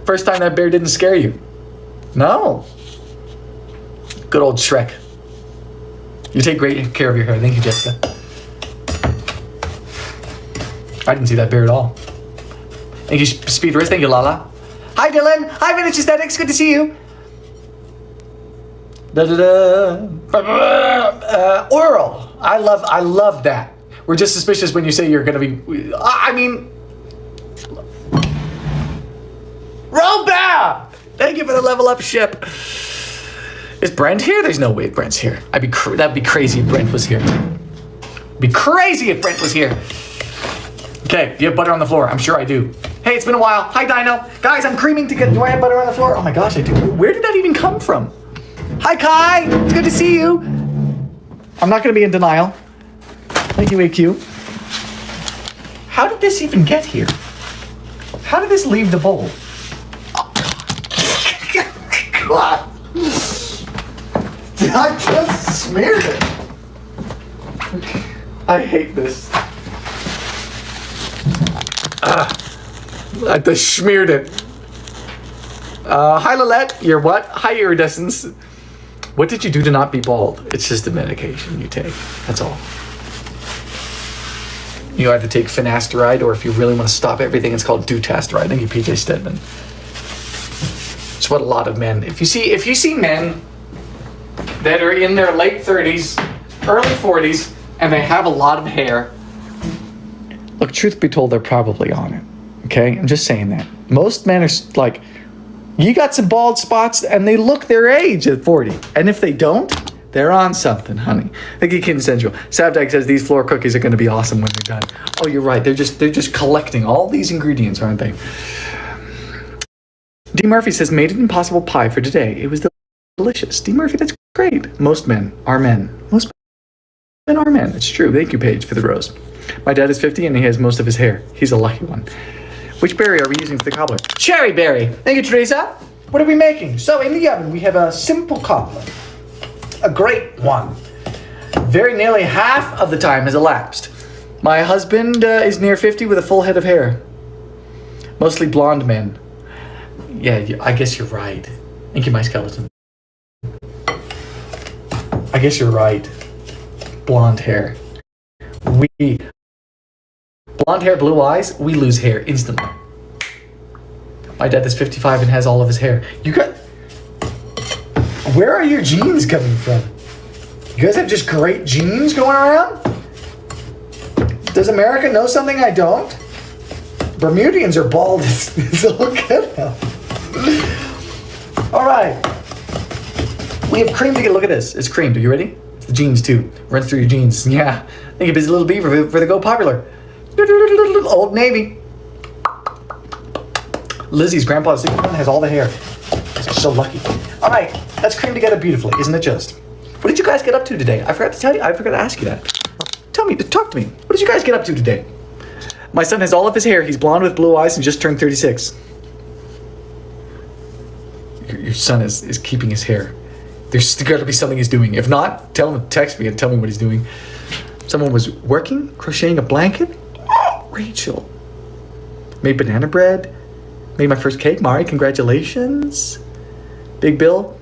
First time that bear didn't scare you. No. Good old Shrek. You take great care of your hair. Thank you, Jessica. I didn't see that bear at all. Thank you, Speedress. Thank you, Lala. Hi, Dylan. Hi, Vintage Aesthetics. Good to see you. Oral. I love that. We're just suspicious when you say you're going to be... I mean... Robert! Thank you for the level up ship. Is Brent here? There's no way Brent's here. That'd be crazy if Brent was here. Be crazy if Brent was here. Okay, do you have butter on the floor? I'm sure I do. Hey, it's been a while. Hi, Dino. Guys, I'm creaming to get... Do I have butter on the floor? Oh my gosh, I do. Where did that even come from? Hi, Kai. It's good to see you. I'm not going to be in denial. Thank you, AQ. How did this even get here? How did this leave the bowl? Oh, God. I just smeared it. I hate this. I just smeared it. Hi, Lilette. You're what? Hi, Iridescence. What did you do to not be bald? It's just the medication you take. That's all. You either take finasteride, or if you really want to stop everything, it's called dutasteride. Thank you, PJ Stedman. It's what a lot of men. If you see men that are in their late 30s, early 40s, and they have a lot of hair, look, truth be told, they're probably on it. Okay, I'm just saying that. Most men are like, you got some bald spots, and they look their age at 40. And if they don't, they're on something, honey. Thank you, Consensual. Savdag says these floor cookies are going to be awesome when they're done. Oh, you're right. They're just collecting all these ingredients, aren't they? D. Murphy says, made it impossible pie for today. It was delicious. D. Murphy, that's great. Most men are men. Most men are men. It's true. Thank you, Paige, for the rose. My dad is 50 and he has most of his hair. He's a lucky one. Which berry are we using for the cobbler? Cherry berry. Thank you, Teresa. What are we making? So in the oven, we have a simple cobbler. A great one. Very nearly half of the time has elapsed. My husband is near 50 with a full head of hair. Mostly blonde men. Yeah, I guess you're right. Thank you, my skeleton. I guess you're right. Blonde hair. Blonde hair, blue eyes, we lose hair instantly. My dad is 55 and has all of his hair. Where are your genes coming from? You guys have just great genes going around? Does America know something I don't? Bermudians are bald. It's all good now. All right. We have cream to get. Look at this. It's creamed. Are you ready? It's the genes too. Run through your genes. Yeah. Thank you, Busy Little Beaver, for the Go Popular. Old Navy. Lizzie's grandpa's has all the hair. She's so lucky. All right, that's creamed together beautifully, isn't it just? What did you guys get up to today? I forgot to tell you. I forgot to ask you that. Talk to me. What did you guys get up to today? My son has all of his hair. He's blonde with blue eyes and just turned 36. Your son is keeping his hair. There's got to be something he's doing. If not, tell him to text me and tell me what he's doing. Someone was working, crocheting a blanket. Oh, Rachel. Made banana bread. Made my first cake. Mari, congratulations. Big Bill,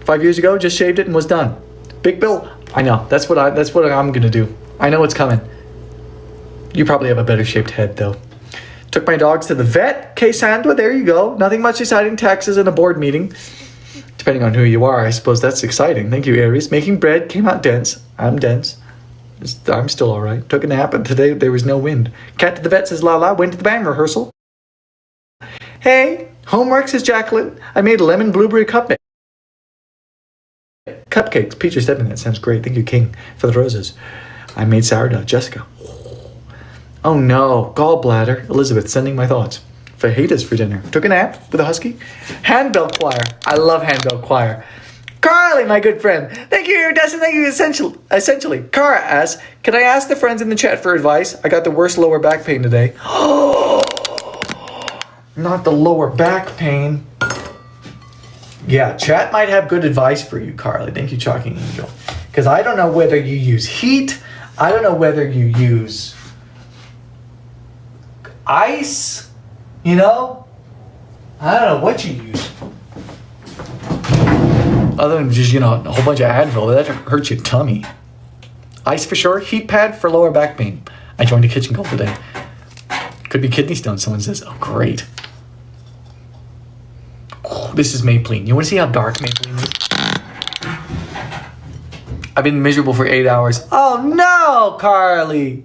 5 years ago, just shaved it and was done. Big Bill, I know. That's what I'm gonna do. I know it's coming. You probably have a better shaped head though. Took my dogs to the vet. Sandra, there you go. Nothing much exciting. Taxes and a board meeting. Depending on who you are, I suppose that's exciting. Thank you, Aries. Making bread, came out dense. I'm dense. I'm still all right. Took a nap, and today there was no wind. Cat to the vet says la la. Went to the band rehearsal. Hey, homework says Jacqueline. I made lemon blueberry cupcakes. Peach Stedman, that sounds great. Thank you, King, for the roses. I made sourdough. Jessica. Oh no, gallbladder. Elizabeth, sending my thoughts. Fajitas for dinner. Took a nap with a husky. Handbell choir. I love handbell choir. Carly, my good friend. Thank you, Dustin. Thank you, essentially. Cara asks, can I ask the friends in the chat for advice? I got the worst lower back pain today. Oh, not the lower back pain. Yeah, chat might have good advice for you, Carly. Thank you, Chalking Angel. Because I don't know whether you use heat. I don't know whether you use ice. You know? I don't know what you use. Other than just, a whole bunch of Advil. That hurts your tummy. Ice for sure. Heat pad for lower back pain. I joined a kitchen call today. Could be kidney stones, someone says. Oh, great. Oh, this is Maybelline. You want to see how dark Maybelline is? I've been miserable for 8 hours. Oh, no, Carly.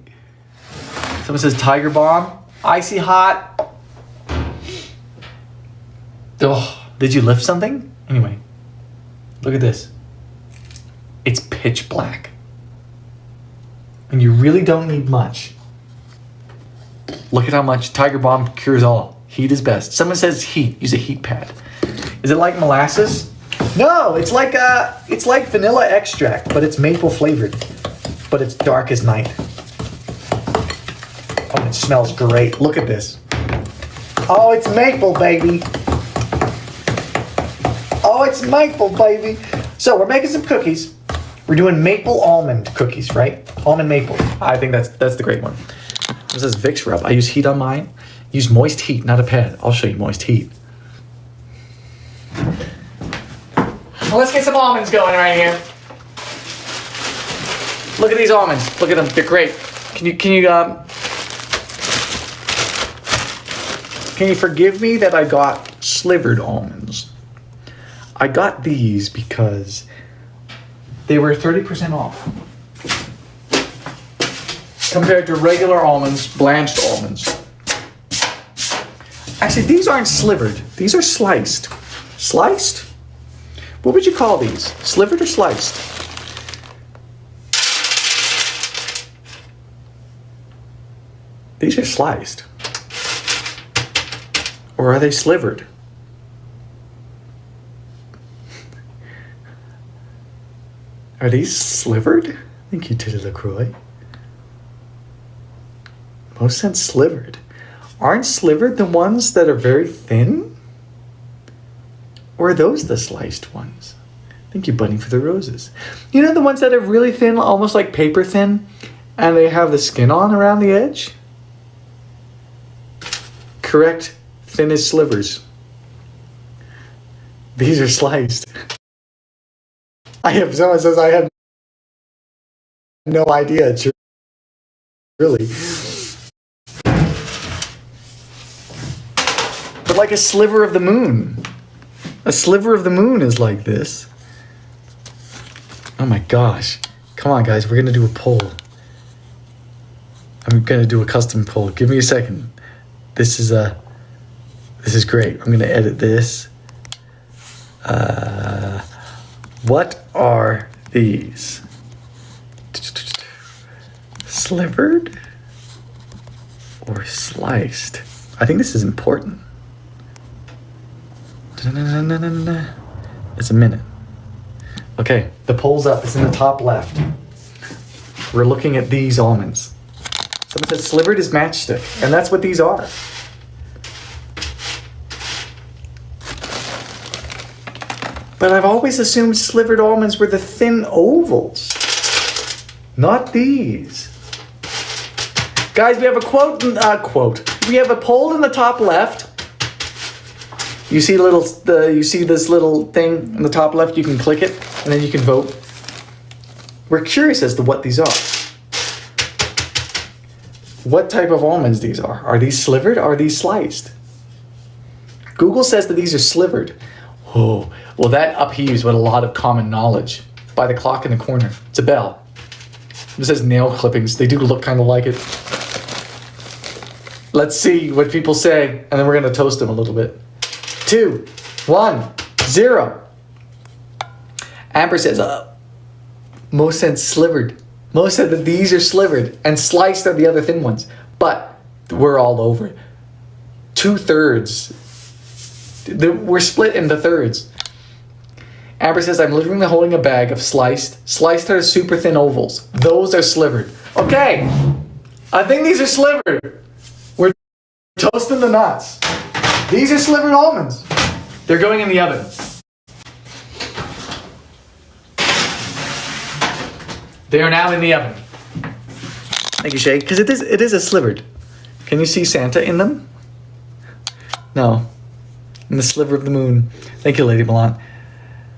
Someone says Tiger Bomb. Icy hot. Oh, did you lift something? Anyway. Look at this. It's pitch black. And you really don't need much. Look at how much Tiger Bomb cures all. Heat is best. Someone says heat. Use a heat pad. Is it like molasses? No, it's like vanilla extract, but it's maple flavored. But it's dark as night. Oh, it smells great. Look at this. Oh, it's maple, baby. Oh, it's maple, baby. So we're making some cookies. We're doing maple almond cookies, right? Almond maple. I think that's the great one. This is Vicks rub. I use heat on mine. Use moist heat, not a pad. I'll show you moist heat. Well, let's get some almonds going right here. Look at these almonds. Look at them. They're great. Can you forgive me that I got slivered almonds? I got these because they were 30% off compared to regular almonds, blanched almonds. Actually, these aren't slivered. These are sliced. Sliced? What would you call these? Slivered or sliced? These are sliced. Or are they slivered? Are these slivered? Thank you, Tilly LaCroix. Most sense slivered. Aren't slivered the ones that are very thin? Or are those the sliced ones? Thank you, Bunny, for the roses. You know the ones that are really thin, almost like paper thin, and they have the skin on around the edge? Correct, thin as slivers. These are sliced. Someone says I have no idea. It's really. But like a sliver of the moon. A sliver of the moon is like this. Oh my gosh. Come on, guys. We're going to do a poll. I'm going to do a custom poll. Give me a second. This is great. I'm going to edit this. What are these? Slivered or sliced? I think this is important. It's a minute. Okay, the poll's up. It's in the top left. We're looking at these almonds. Someone said slivered is matchstick, and that's what these are. But I've always assumed slivered almonds were the thin ovals, not these. Guys, we have We have a poll in the top left. You see you see this little thing in the top left. You can click it, and then you can vote. We're curious as to what these are. What type of almonds these are? Are these slivered? Or are these sliced? Google says that these are slivered. Oh, well, that upheaves with a lot of common knowledge. By the clock in the corner. It's a bell. It says nail clippings. They do look kind of like it. Let's see what people say, and then we're going to toast them a little bit. 2, 1, 0. Amber says, Mo said slivered. Mo said that these are slivered, and sliced are the other thin ones. But we're all over it. 2/3. We're split into thirds. Amber says, I'm literally holding a bag of sliced. Sliced are super thin ovals. Those are slivered. Okay. I think these are slivered. We're toasting the nuts. These are slivered almonds. They're going in the oven. They are now in the oven. Thank you, Shay. Because it is a slivered. Can you see Santa in them? No. In the sliver of the moon. Thank you, Lady Milan.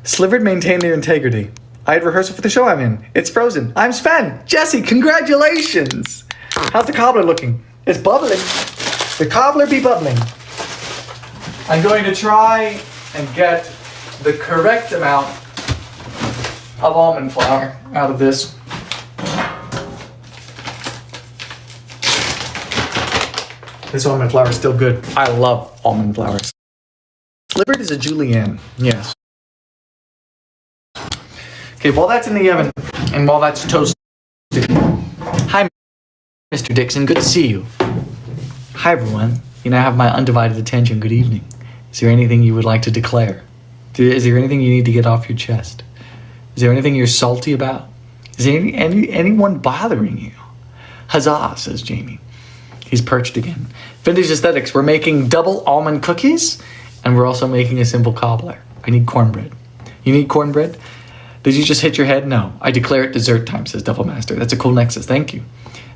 Slivered maintain their integrity. I had rehearsal for the show I'm in. It's frozen. I'm Sven. Jesse, congratulations. How's the cobbler looking? It's bubbling. The cobbler be bubbling. I'm going to try and get the correct amount of almond flour out of this. This almond flour is still good. I love almond flour. Slivered is a julienne, yes. Okay, while that's in the oven and while that's toasted. Hi, Mr. Dixon, good to see you. Hi, everyone. You now have my undivided attention. Good evening. Is there anything you would like to declare? Is there anything you need to get off your chest? Is there anything you're salty about? Is there anyone bothering you? Huzzah, says Jamie. He's perched again. Vintage Aesthetics, we're making double almond cookies, and we're also making a simple cobbler. I need cornbread. You need cornbread? Did you just hit your head? No. I declare it dessert time, says Devil Master. That's a cool nexus. Thank you.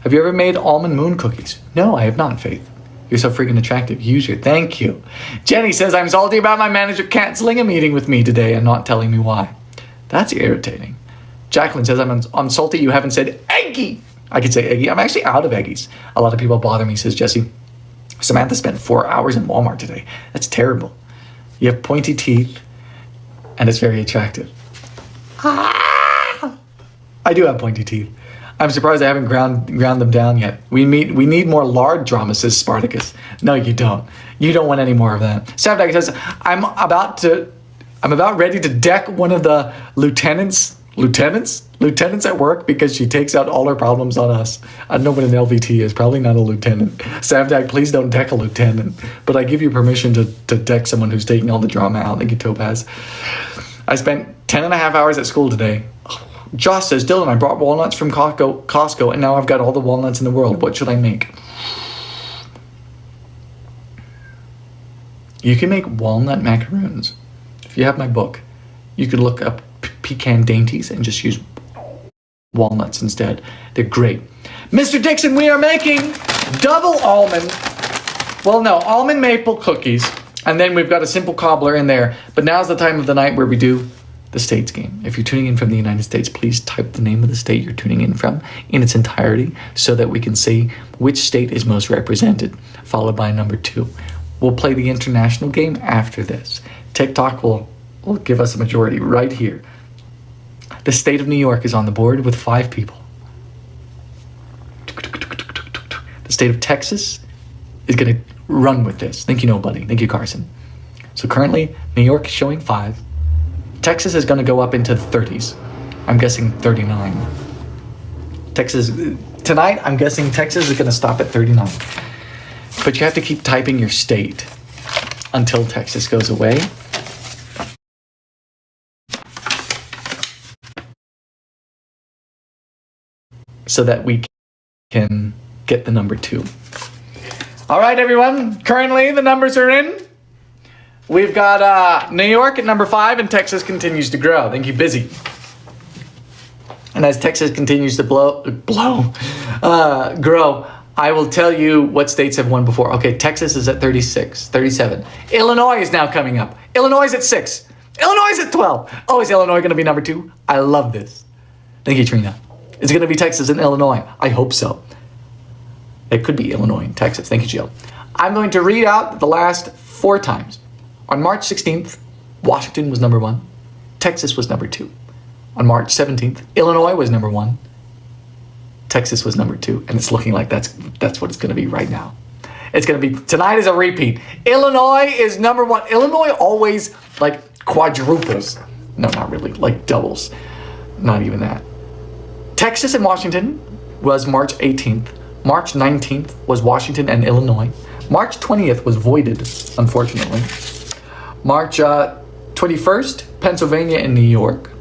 Have you ever made almond moon cookies? No, I have not, Faith. You're so freaking attractive. User, thank you. Jenny says, I'm salty about my manager canceling a meeting with me today and not telling me why. That's irritating. Jacqueline says, I'm salty you haven't said eggy. I could say eggy. I'm actually out of eggies. A lot of people bother me, says Jesse. Samantha spent 4 hours in Walmart today. That's terrible. You have pointy teeth, and it's very attractive. I do have pointy teeth. I'm surprised I haven't ground them down yet. We need more lard drama, says Spartacus. No, you don't. You don't want any more of that. Savdak says, I'm about ready to deck one of the lieutenants at work because she takes out all her problems on us. I don't know what an LVT is. Probably not a lieutenant. Savdak, please don't deck a lieutenant. But I give you permission to deck someone who's taking all the drama out. Thank you, Topaz. I spent 10.5 hours at school today. Josh says, Dylan, I brought walnuts from Costco, and now I've got all the walnuts in the world. What should I make? You can make walnut macaroons. If you have my book, you could look up pecan dainties and just use walnuts instead. They're great. Mr. Dixon, we are making double almond maple cookies, and then we've got a simple cobbler in there. But now's the time of the night where we do the states game. If you're tuning in from the United States, please type the name of the state you're tuning in from in its entirety so that we can see which state is most represented, followed by number 2. We'll play the international game after this. TikTok will give us a majority right here. The state of New York is on the board with 5 people. The state of Texas is going to run with this. Thank you, nobody. Thank you, Carson. So currently, New York is showing 5. Texas is going to go up into the 30s. I'm guessing 39. Tonight, I'm guessing Texas is going to stop at 39. But you have to keep typing your state until Texas goes away. So that we can get the number 2. All right, everyone. Currently, the numbers are in. We've got New York at number 5, and Texas continues to grow. Thank you, Busy. And as Texas continues to grow, I will tell you what states have won before. Okay, Texas is at 36, 37. Illinois is now coming up. Illinois is at 6. Illinois is at 12. Oh, is Illinois going to be number 2? I love this. Thank you, Trina. Is it going to be Texas and Illinois? I hope so. It could be Illinois and Texas. Thank you, Jill. I'm going to read out the last 4 times. On March 16th, Washington was number 1. Texas was number 2. On March 17th, Illinois was number 1. Texas was number 2. And it's looking like that's what it's going to be right now. It's going to be, tonight is a repeat. Illinois is number 1. Illinois always like quadruples. No, not really. Like doubles. Not even that. Texas and Washington was March 18th. March 19th was Washington and Illinois. March 20th was voided, unfortunately. March 21st, Pennsylvania and New York.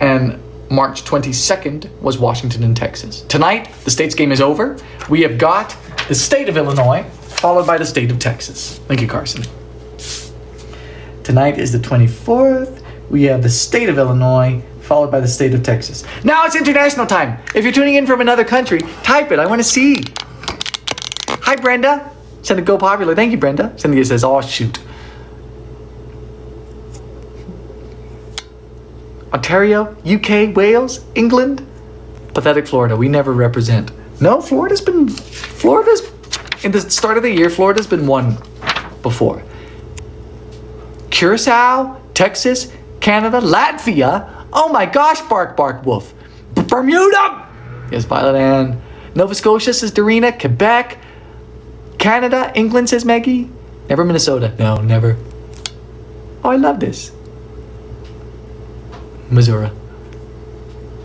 And March 22nd was Washington and Texas. Tonight, the states game is over. We have got the state of Illinois, followed by the state of Texas. Thank you, Carson. Tonight is the 24th. We have the state of Illinois, followed by the state of Texas. Now it's international time. If you're tuning in from another country, type it. I want to see. Hi, Brenda. Send a Go Popular. Thank you, Brenda. Cynthia says, oh, shoot. Ontario, UK, Wales, England, pathetic Florida. We never represent. No, Florida's, in the start of the year, Florida's been won before. Curacao, Texas, Canada, Latvia. Oh my gosh, bark, bark, wolf. Bermuda. Yes, Violet Ann. Nova Scotia, says Dorina. Quebec, Canada, England, says Maggie. Never Minnesota. No, never. Oh, I love this. Missouri.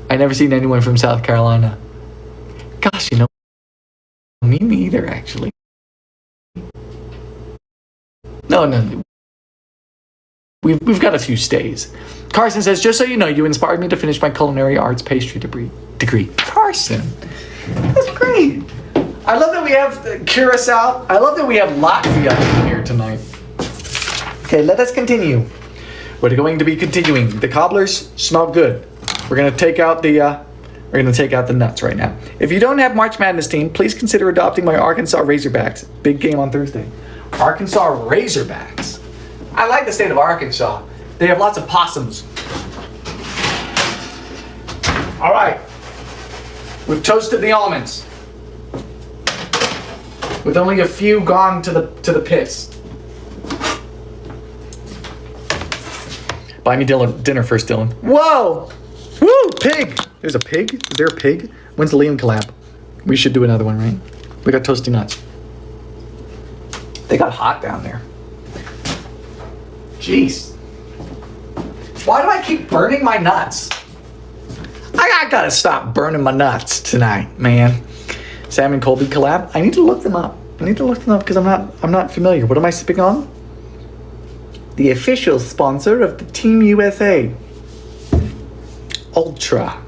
I never seen anyone from South Carolina. Gosh, you know, me neither, actually. No. We've got a few stays. Carson says, just so you know, you inspired me to finish my culinary arts pastry degree. Carson, that's great. I love that we have Curacao. I love that we have Latvia in here tonight. Okay, let us continue. We're going to be continuing. The cobblers smell good. We're gonna take out the nuts right now. If you don't have March Madness team, please consider adopting my Arkansas Razorbacks. Big game on Thursday. Arkansas Razorbacks. I like the state of Arkansas. They have lots of possums. All right. We've toasted the almonds. With only a few gone to the pits. Buy me dinner first, Dylan. Whoa! Woo! Pig! There's a pig? Is there a pig? When's the Liam collab? We should do another one, right? We got toasty nuts. They got hot down there. Jeez. Why do I keep burning my nuts? I gotta stop burning my nuts tonight, man. Sam and Colby collab? I need to look them up. Because I'm not familiar. What am I sipping on? The official sponsor of the Team USA. Ultra.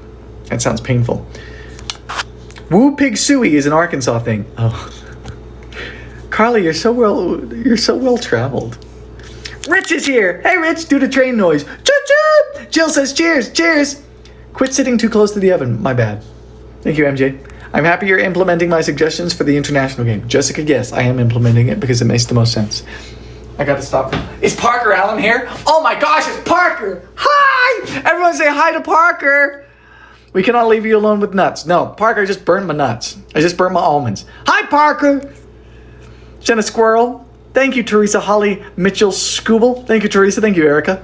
That sounds painful. Woo Pig Suey is an Arkansas thing. Oh. Carly, you're so well traveled. Rich is here. Hey Rich, do the train noise. Choo-choo! Jill says cheers, cheers. Quit sitting too close to the oven. My bad. Thank you, MJ. I'm happy you're implementing my suggestions for the international game. Jessica, yes, I am implementing it because it makes the most sense. I gotta stop. Is Parker Allen here? Oh my gosh, it's Parker! Hi! Everyone say hi to Parker! We cannot leave you alone with nuts. No, Parker, I just burned my nuts. I just burned my almonds. Hi, Parker! Jenna Squirrel. Thank you, Teresa Holly Mitchell Scooble. Thank you, Teresa. Thank you, Erica.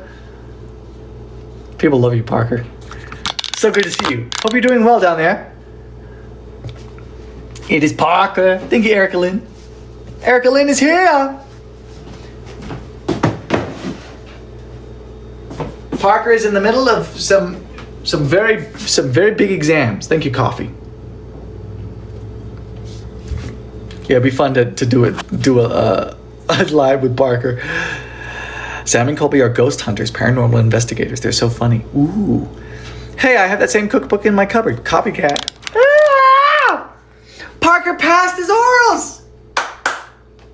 People love you, Parker. So good to see you. Hope you're doing well down there. It is Parker. Thank you, Erica Lynn. Erica Lynn is here. Parker is in the middle of some very big exams. Thank you, Coffee. Yeah, it'd be fun to do a live with Parker. Sam and Colby are ghost hunters, paranormal investigators. They're so funny. Ooh. Hey, I have that same cookbook in my cupboard. Copycat. Ah! Parker passed his orals.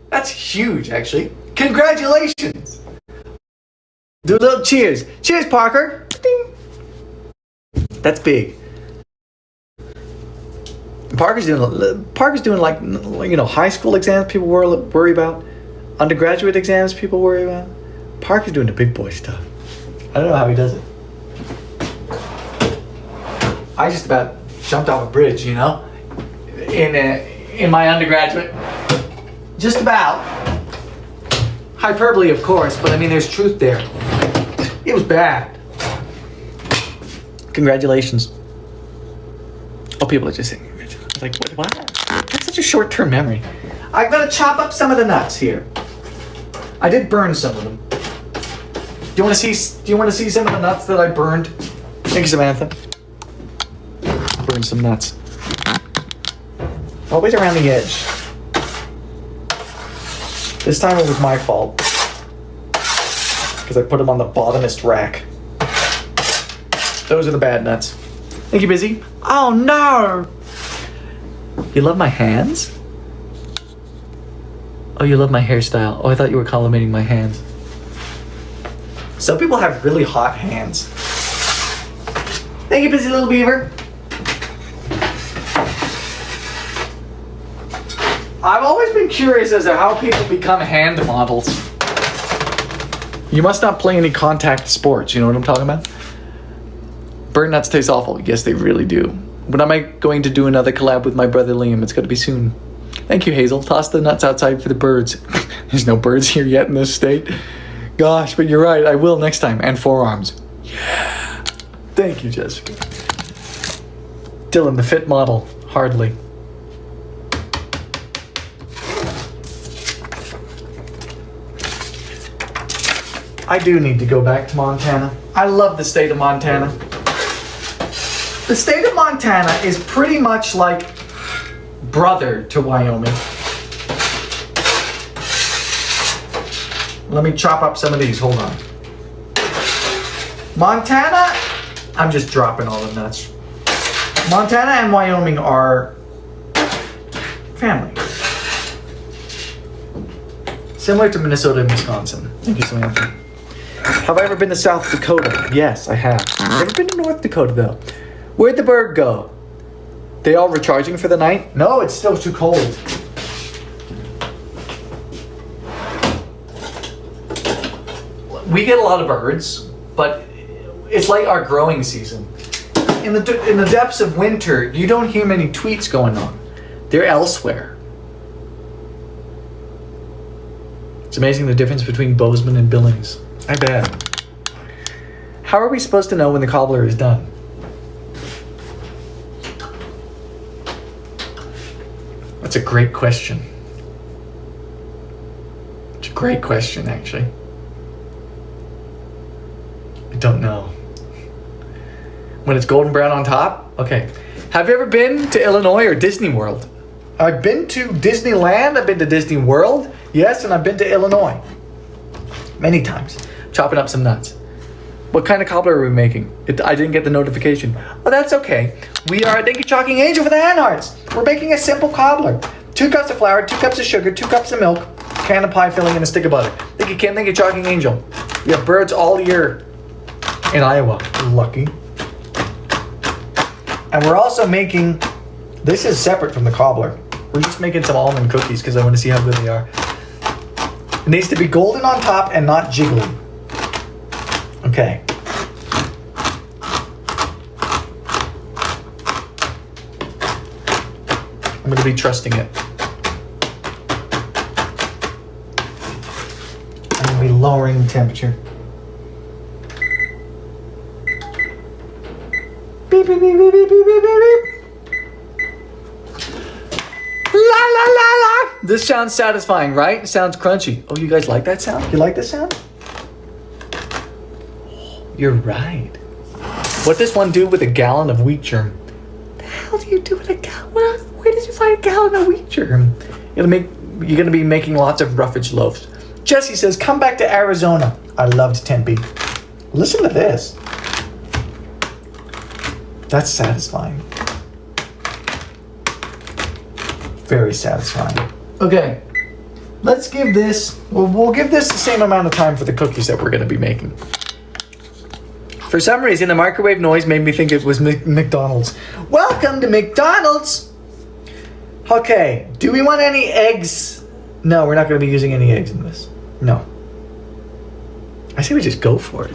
That's huge, actually. Congratulations. Do a little cheers. Cheers, Parker. Ding. That's big. Parker's doing like high school exams people worry about, undergraduate exams people worry about. Parker's doing the big boy stuff. I don't know how he does it. I just about jumped off a bridge, in my undergraduate. Just about. Hyperbole, of course, but I mean, there's truth there. It was bad. Congratulations. Oh, people are just saying congratulations. Like, what? That's such a short-term memory. I'm gonna chop up some of the nuts here. I did burn some of them. Do you want to see some of the nuts that I burned? Thank you, Samantha. Burn some nuts. Always around the edge. This time it was my fault. Because I put them on the bottomest rack. Those are the bad nuts. Thank you, Busy. Oh no! You love my hands? Oh, you love my hairstyle. Oh, I thought you were complimenting my hands. Some people have really hot hands. Thank you, Busy Little Beaver. I've always been curious as to how people become hand models. You must not play any contact sports, you know what I'm talking about? Burnt nuts taste awful. Yes, they really do. When am I going to do another collab with my brother Liam? It's going to be soon. Thank you, Hazel. Toss the nuts outside for the birds. There's no birds here yet in this state. Gosh, but you're right. I will next time. And forearms. Yeah. Thank you, Jessica. Dylan, the fit model. Hardly. I do need to go back to Montana. I love the state of Montana. The state of Montana is pretty much like brother to Wyoming. Let me chop up some of these. Hold on. Montana, I'm just dropping all the nuts. Montana and Wyoming are family. Similar to Minnesota and Wisconsin. Thank you, Samantha. Have I ever been to South Dakota? Yes, I have. Never been to North Dakota, though. Where'd the bird go? They all recharging for the night? No, it's still too cold. We get a lot of birds, but it's like our growing season. In the depths of winter, you don't hear many tweets going on. They're elsewhere. It's amazing the difference between Bozeman and Billings. I bet. How are we supposed to know when the cobbler is done? That's a great question. It's a great question, actually. I don't know. When it's golden brown on top? Okay. Have you ever been to Illinois or Disney World? I've been to Disneyland, I've been to Disney World, yes, and I've been to Illinois. Many times. Chopping up some nuts. What kind of cobbler are we making? I didn't get the notification. Oh, that's okay. We are, thank you, Chalking Angel, for the hand hearts. We're making a simple cobbler. 2 cups of flour, 2 cups of sugar, 2 cups of milk, can of pie filling, and a stick of butter. Thank you, Kim. Thank you, Chalking Angel. We have birds all year in Iowa. Lucky. And we're also making, this is separate from the cobbler. We're just making some almond cookies because I want to see how good they are. It needs to be golden on top and not jiggly. Okay. I'm going to be trusting it. I'm going to be lowering the temperature. Beep, beep, beep, beep, beep, beep, beep, beep. La la la la. This sounds satisfying, right? It sounds crunchy. Oh, you guys like that sound? You like this sound? You're right. What does one do with a gallon of wheat germ? The hell do you do with a gallon? Where did you find a gallon of wheat germ? You're gonna be making lots of roughage loaves. Jesse says, come back to Arizona. I loved Tempe. Listen to this. That's satisfying. Very satisfying. Okay, let's give this, we'll give this the same amount of time for the cookies that we're gonna be making. For some reason, the microwave noise made me think it was McDonald's. Welcome to McDonald's! Okay, do we want any eggs? No, we're not gonna be using any eggs in this. No. I say we just go for it.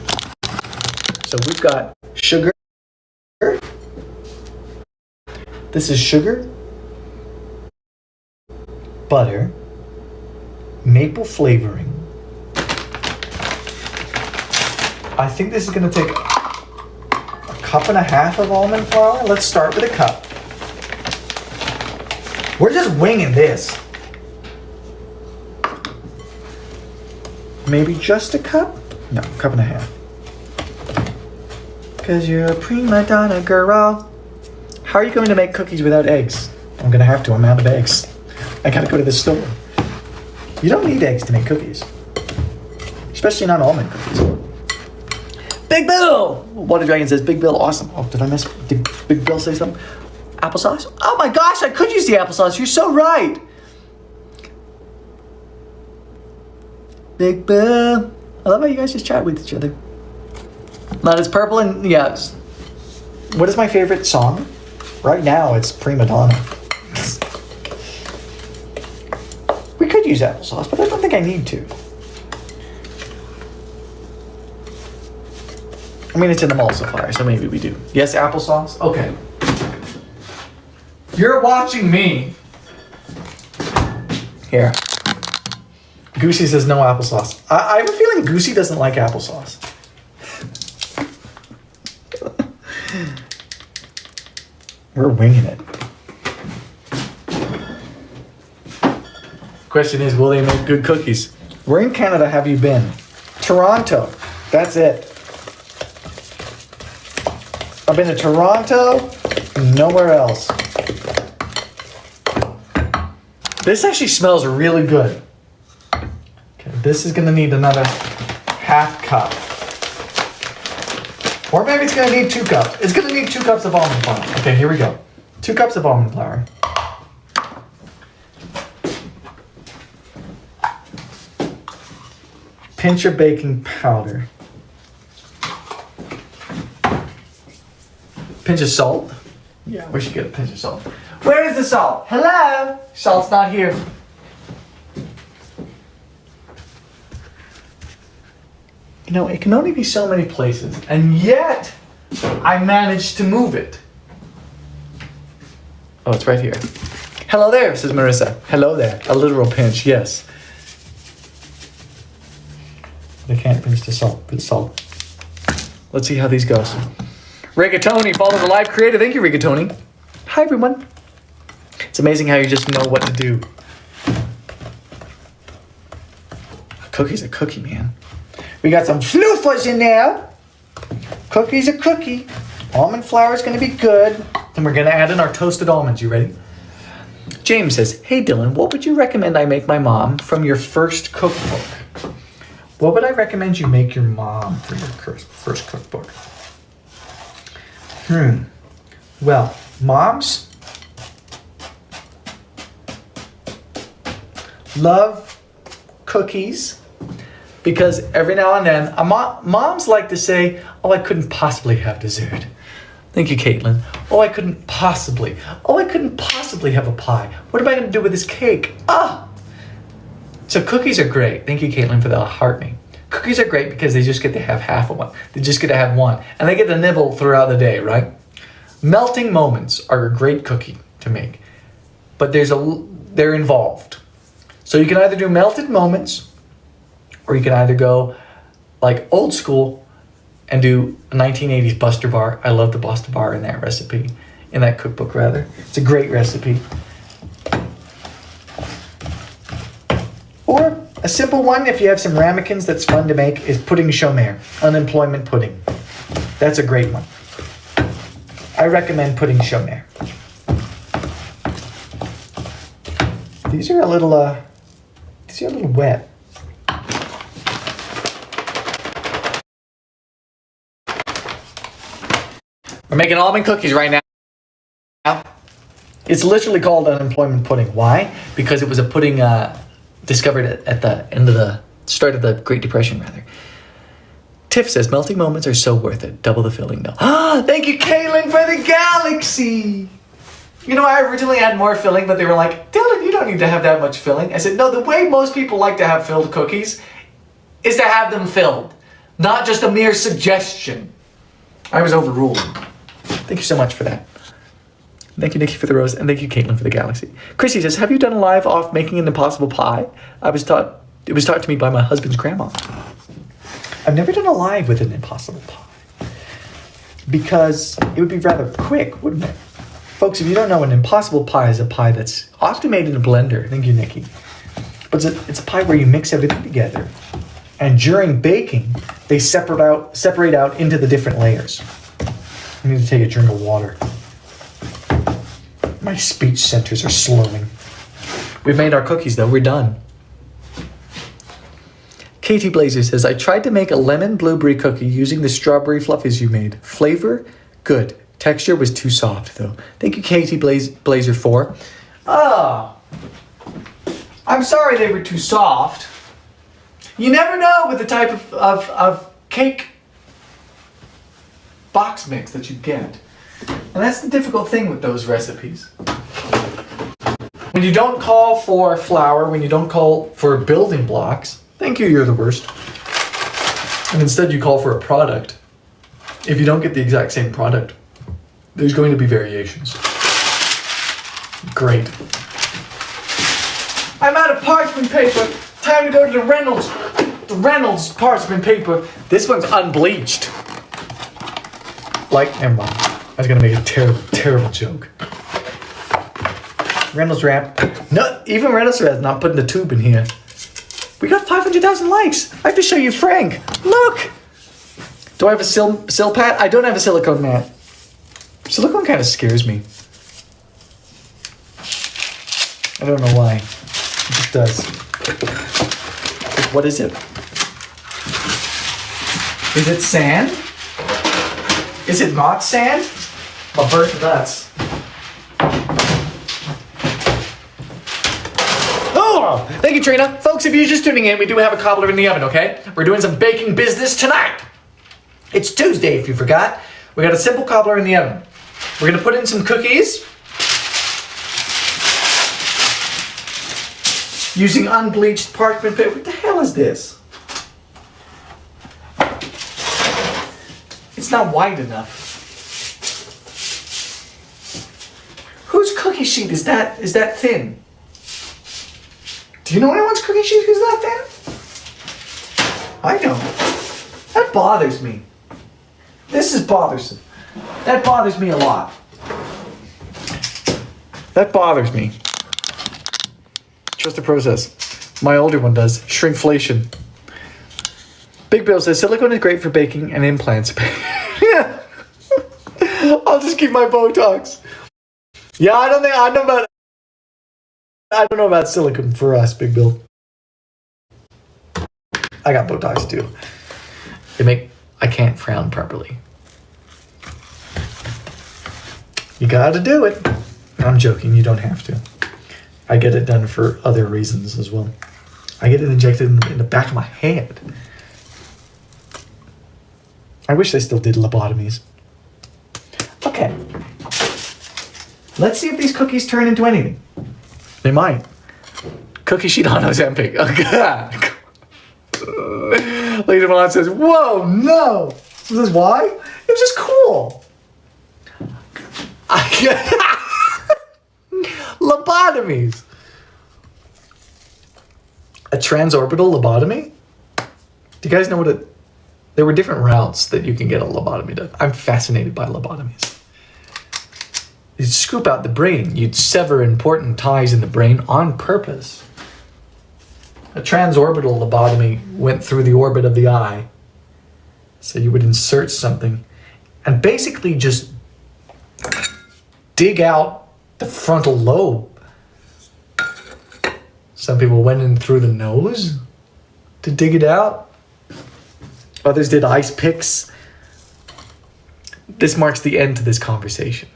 So we've got sugar. This is sugar, butter, maple flavoring. I think this is going to take a cup and a half of almond flour. Let's start with a cup. We're just winging this. Maybe just a cup? No, cup and a half. Because you're a prima donna girl. How are you going to make cookies without eggs? I'm going to have to. I'm out of eggs. I got to go to the store. You don't need eggs to make cookies. Especially not almond cookies. Big Bill! Water Dragon says, Big Bill, awesome. Oh, did I miss? Did Big Bill say something? Applesauce? Oh my gosh, I could use the applesauce. You're so right. Big Bill. I love how you guys just chat with each other. Not as purple and, yeah. What is my favorite song? Right now, it's Prima Donna. We could use applesauce, but I don't think I need to. I mean, it's an emulsifier, so maybe we do. Yes, applesauce? Okay. You're watching me. Here. Goosey says no applesauce. I have a feeling Goosey doesn't like applesauce. We're winging it. Question is, will they make good cookies? Where in Canada have you been? Toronto. That's it. I've been to Toronto, nowhere else. This actually smells really good. Okay, this is gonna need another half cup. Or maybe it's gonna need 2 cups. It's gonna need 2 cups of almond flour. Okay, here we go. 2 cups of almond flour. pinch of baking powder. Pinch of salt? Yeah, we should get a pinch of salt. Where is the salt? Hello? Salt's not here. You know, it can only be so many places, and yet I managed to move it. Oh, it's right here. Hello there, says Marissa. Hello there. A literal pinch, yes. They can't pinch the salt, but salt. Let's see how these goes. Rigatoni, follow the live creator. Thank you, Rigatoni. Hi, everyone. It's amazing how you just know what to do. A cookie's a cookie, man. We got some floofers in there. Cookie's a cookie. Almond flour is going to be good. And we're going to add in our toasted almonds. You ready? James says, hey, Dylan, what would you recommend I make my mom from your first cookbook? What would I recommend you make your mom for your first cookbook? Well, moms love cookies because every now and then, moms like to say, oh, I couldn't possibly have dessert. Thank you, Caitlin. Oh, I couldn't possibly have a pie. What am I going to do with this cake? So cookies are great. Thank you, Caitlin, for the heart me. Cookies are great because they just get to have half of one. They just get to have one. And they get to nibble throughout the day, right? Melting moments are a great cookie to make. But they're involved. So you can either do melted moments, or you can either go like old school and do a 1980s Buster Bar. I love the Buster Bar in that recipe, in that cookbook rather. It's a great recipe. Or a simple one, if you have some ramekins that's fun to make, is pudding chômeur, unemployment pudding. That's a great one. I recommend pudding chômeur. These are a little wet. We're making almond cookies right now. It's literally called unemployment pudding. Why? Because it was a pudding discovered at the start of the Great Depression, rather. Tiff says, melting moments are so worth it. Double the filling, though. Thank you, Kaylin, for the galaxy. You know, I originally had more filling, but they were like, Dylan, you don't need to have that much filling. I said, no, the way most people like to have filled cookies is to have them filled, not just a mere suggestion. I was overruled. Thank you so much for that. Thank you, Nikki, for the rose, and thank you, Caitlin, for the galaxy. Chrissy says, have you done a live off making an impossible pie? It was taught to me by my husband's grandma. I've never done a live with an impossible pie because it would be rather quick, wouldn't it? Folks, if you don't know, an impossible pie is a pie that's often made in a blender. Thank you, Nikki. But it's a pie where you mix everything together, and during baking, they separate out into the different layers. I need to take a drink of water. My speech centers are slowing. We've made our cookies, though. We're done. Katie Blazer says, I tried to make a lemon blueberry cookie using the strawberry fluffies you made. Flavor, good. Texture was too soft, though. Thank you, Katie Blazer 4. I'm sorry they were too soft. You never know with the type of cake box mix that you get. And that's the difficult thing with those recipes. When you don't call for flour, when you don't call for building blocks, thank you, you're the worst. And instead you call for a product. If you don't get the exact same product, there's going to be variations. Great. I'm out of parchment paper. Time to go to the Reynolds. The Reynolds parchment paper. This one's unbleached. Never mind. I was gonna make a terrible, terrible joke. Reynolds wrap. No, even Reynolds wrap not putting the tube in here. We got 500,000 likes. I have to show you Frank. Look. Do I have a sil pad? I don't have a silicone mat. Silicone kind of scares me. I don't know why. It just does. What is it? Is it sand? Is it not sand? I'll burst nuts. Oh! Oh, thank you, Trina. Folks, if you're just tuning in, we do have a cobbler in the oven, okay? We're doing some baking business tonight. It's Tuesday, if you forgot. We got a simple cobbler in the oven. We're gonna put in some cookies using unbleached parchment paper. What the hell is this? It's not wide enough. Whose cookie sheet is that? Is that thin? Do you know anyone's cookie sheet who's that thin? I don't. That bothers me. This is bothersome. That bothers me a lot. That bothers me. Trust the process. My older one does. Shrinkflation. Big Bill says silicone is great for baking and implants. Yeah. I'll just keep my Botox. Yeah, I don't know about silicone for us, Big Bill. I got Botox too. I can't frown properly. You gotta do it. I'm joking, you don't have to. I get it done for other reasons as well. I get it injected in the back of my head. I wish they still did lobotomies. Okay. Let's see if these cookies turn into anything. They might. Cookie sheet on Ozempic. Oh, God. Lady Milan says, whoa, no. So this is why? It was just cool. Lobotomies. A transorbital lobotomy? Do you guys know what there were different routes that you can get a lobotomy done. I'm fascinated by lobotomies. You'd scoop out the brain. You'd sever important ties in the brain on purpose. A transorbital lobotomy went through the orbit of the eye. So you would insert something and basically just dig out the frontal lobe. Some people went in through the nose to dig it out. Others did ice picks. This marks the end to this conversation.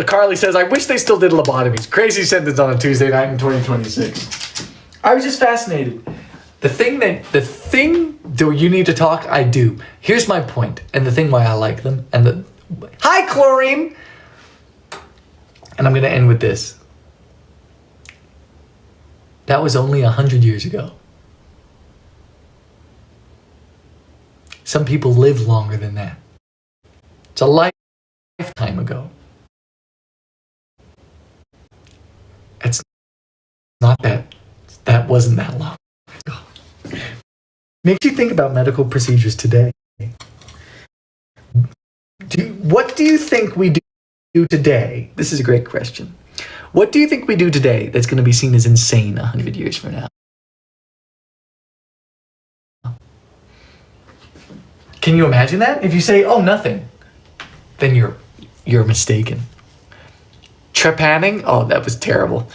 Carly says, I wish they still did lobotomies. Crazy sentence on a Tuesday night in 2026. I was just fascinated. The thing do you need to talk? I do. Here's my point, and the thing why I like them, hi, Chlorine! And I'm going to end with this. That was only 100 years ago. Some people live longer than that. It's a lifetime ago. It's not that wasn't that long ago. Makes you think about medical procedures today. What do you think we do today? This is a great question. What do you think we do today that's going to be seen as insane 100 years from now? Can you imagine that? If you say, oh, nothing, then you're mistaken. Trepanning? Oh, that was terrible.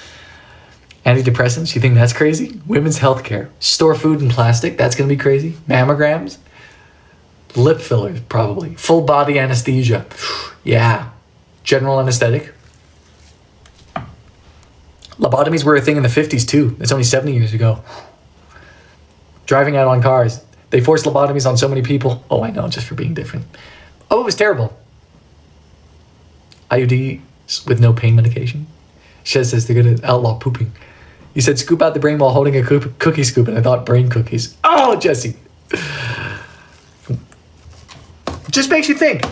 Antidepressants? You think that's crazy? Women's healthcare. Store food in plastic? That's going to be crazy. Mammograms? Lip fillers, probably. Full body anesthesia. Yeah. General anesthetic. Lobotomies were a thing in the 50s too. It's only 70 years ago. Driving out on cars. They forced lobotomies on so many people. Oh, I know, just for being different. Oh, it was terrible. IUD with no pain medication. Shez says they're going to outlaw pooping. You said scoop out the brain while holding a cookie scoop, and I thought brain cookies. Oh, Jesse. Just makes you think.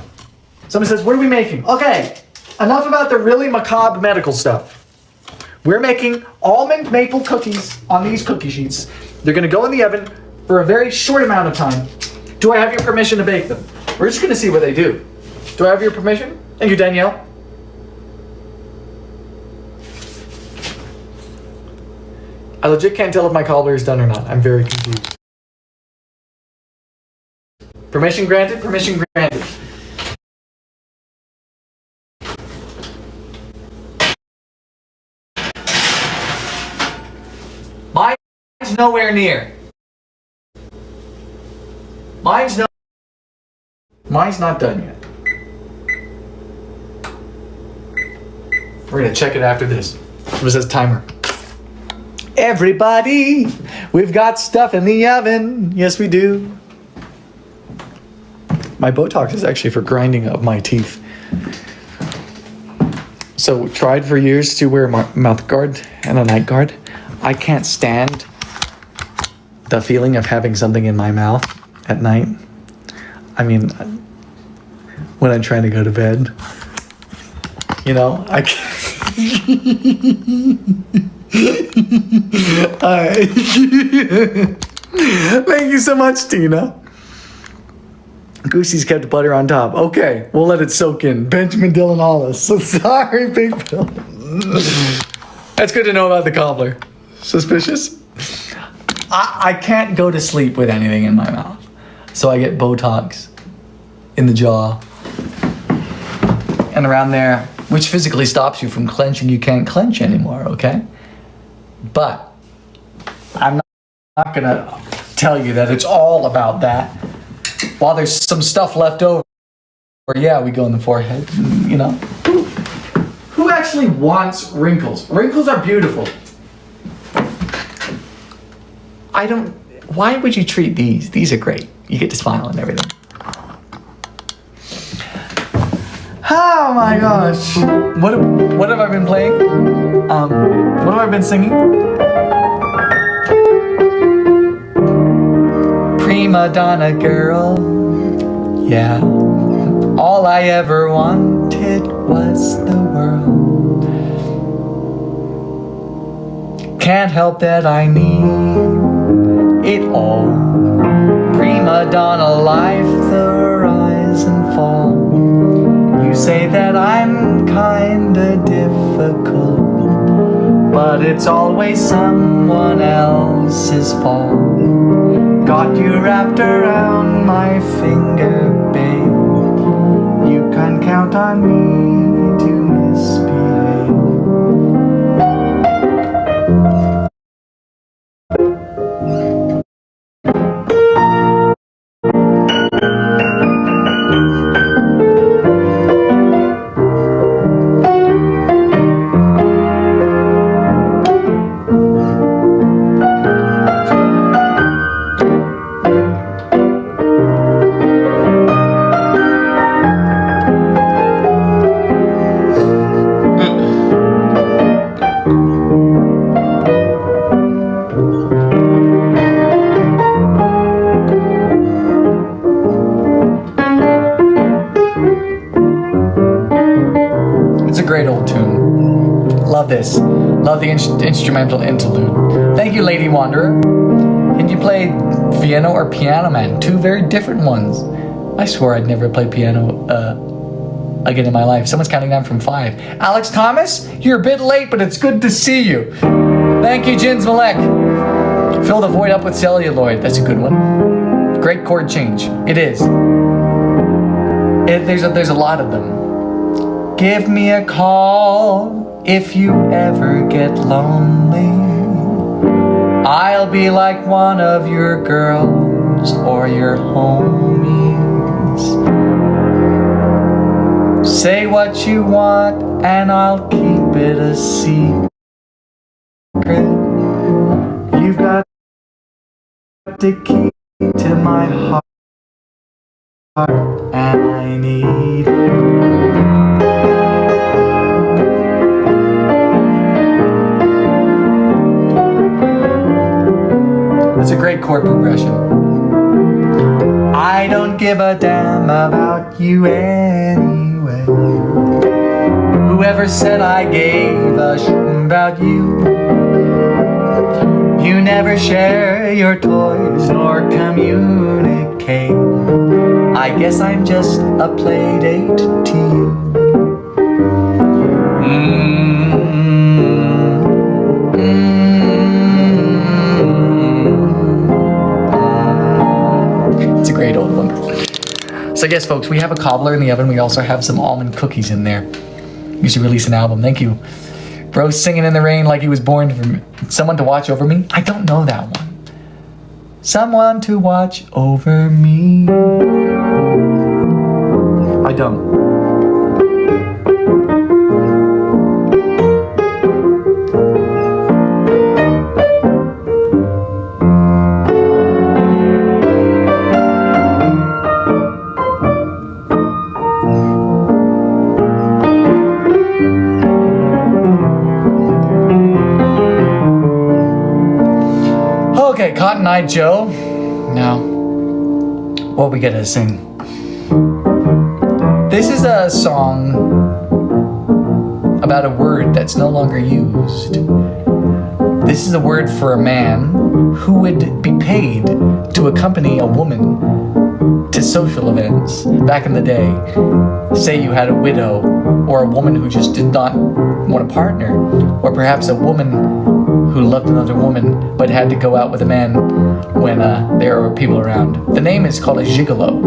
Someone says, what are we making? Okay, enough about the really macabre medical stuff. We're making almond maple cookies on these cookie sheets. They're going to go in the oven for a very short amount of time. Do I have your permission to bake them? We're just going to see what they do. Do I have your permission? Thank you, Danielle. I legit can't tell if my cobbler is done or not. I'm very confused. Permission granted? Permission granted. Mine's nowhere near. Mine's not done yet. We're gonna check it after this. It says timer. Everybody, we've got stuff in the oven. Yes, we do. My Botox is actually for grinding of my teeth. So tried for years to wear a mouth guard and a night guard. I can't stand the feeling of having something in my mouth at night. I mean, when I'm trying to go to bed, you know, I can't. Thank you so much, Tina. Goosey's kept butter on top. Okay, we'll let it soak in. Benjamin Dylan Hollis. So sorry, Big Bill. That's good to know about the cobbler. Suspicious? I can't go to sleep with anything in my mouth. So I get Botox in the jaw and around there, which physically stops you from clenching. You can't clench anymore, okay? But I'm not gonna tell you that it's all about that. While there's some stuff left over, yeah, we go in the forehead, you know. Who actually wants wrinkles? Wrinkles are beautiful. Why would you treat these? These are great. You get to smile and everything. Oh my gosh. What have I been playing? What have I been singing? Prima donna girl. Yeah. All I ever wanted was the world. Can't help that I need it all. Prima donna life, the rise and fall. You say that I'm kinda difficult, but it's always someone else's fault. Got you wrapped around my finger, babe. You can count on me to misbehave. Great old tune. Love this. Love the instrumental interlude. Thank you, Lady Wanderer. And you played Vienna or Piano Man. Two very different ones. I swore I'd never play piano again in my life. Someone's counting down from 5. Alex Thomas, you're a bit late, but it's good to see you. Thank you, Jins Malek. Fill the void up with celluloid. That's a good one. Great chord change. It is. There's a lot of them. Give me a call if you ever get lonely. I'll be like one of your girls or your homies. Say what you want and I'll keep it a secret. You've got the key to my heart and I need it. It's a great chord progression. I don't give a damn about you anyway. Whoever said I gave a shit about you? You never share your toys nor communicate. I guess I'm just a play date to you. It's a great old one. So yes, folks, we have a cobbler in the oven. We also have some almond cookies in there. We should release an album. Thank you. Bro singing in the rain like he was born for someone to watch over me. I don't know that one. Someone to watch over me. I don't. Cotton Eye Joe. Now, what we gotta sing? This is a song about a word that's no longer used. This is a word for a man who would be paid to accompany a woman to social events back in the day. Say you had a widow or a woman who just did not want a partner, or perhaps a woman who loved another woman but had to go out with a man when there were people around. The name is called a gigolo,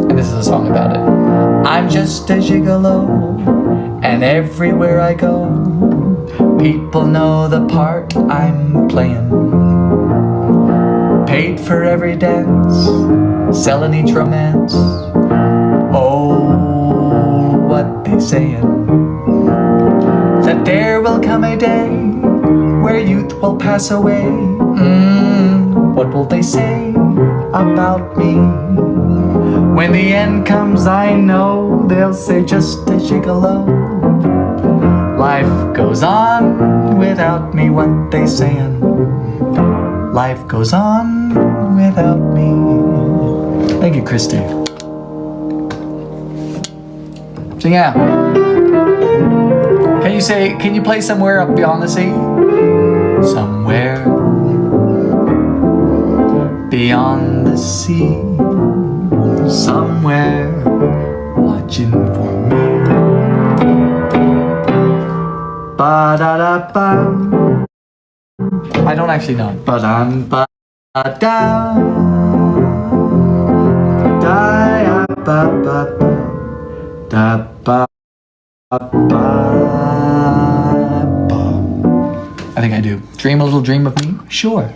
and this is a song about it. I'm just a gigolo, and everywhere I go, people know the part I'm playing. Paid for every dance, selling each romance. Oh, what they sayin', that there will come a day where youth will pass away. What will they say about me? When the end comes, I know they'll say just a gigolo. Life goes on without me, what they sayin'. Life goes on without me. Thank you, Christy. Sing out. Can you play Somewhere Up Beyond the Sea? Somewhere beyond the sea, somewhere watching for me. Ba-da-da-ba. I don't actually know. Ba-dum-ba-da. Da-ba-ba-ba. I think I do. Dream a little dream of me? Sure.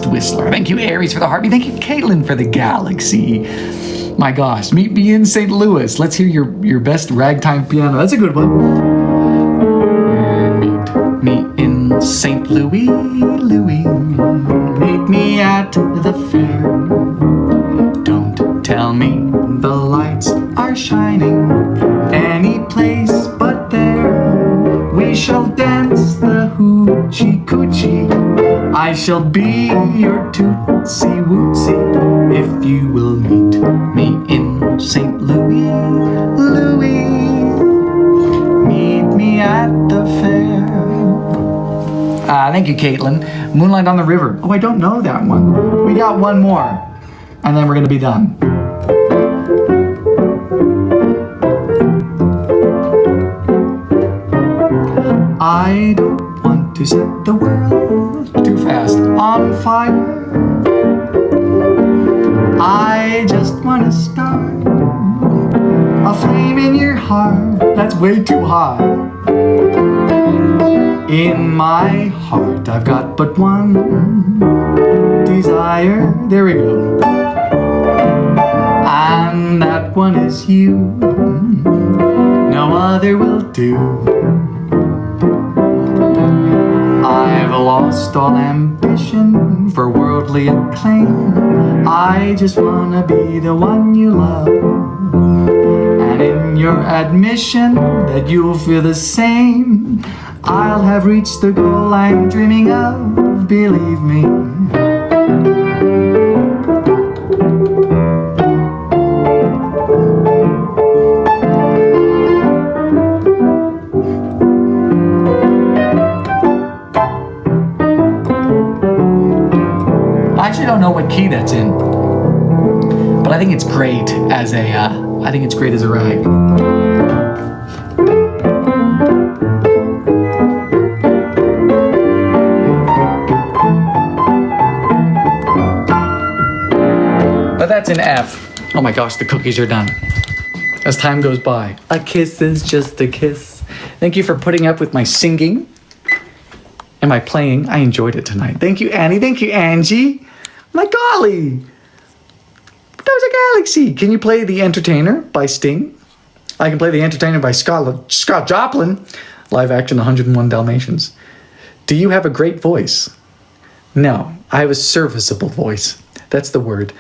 Whistler. Thank you, Aries, for the heartbeat. Thank you, Caitlin, for the galaxy. My gosh, meet me in St. Louis. Let's hear your best ragtime piano. That's a good one. Meet me in St. Louis, Louis. Meet me at the fair. Don't tell me the lights are shining any place but there. We shall dance the hoochie coochie. I shall be your tootsie wootsy if you will meet me in St. Louis, Louis. Meet me at the fair. Thank you, Caitlin. Moonlight on the River. Oh, I don't know that one. We got one more, and then we're gonna be done. I don't want to set the world too fast on fire. I just want to start a flame in your heart. That's way too high. In my heart I've got but one desire. There we go. And that one is you. No other will do. I've lost all ambition for worldly acclaim. I just wanna be the one you love. And in your admission that you'll feel the same, I'll have reached the goal I'm dreaming of, believe me. I actually don't know what key that's in, but I think it's great as a rag. But that's an F. Oh my gosh, the cookies are done. As time goes by, a kiss is just a kiss. Thank you for putting up with my singing and my playing. I enjoyed it tonight. Thank you, Annie. Thank you, Angie. My golly. That was a galaxy. Can you play The Entertainer by Sting? I can play The Entertainer by Scott Joplin. Live action 101 Dalmatians. Do you have a great voice? No, I have a serviceable voice. That's the word.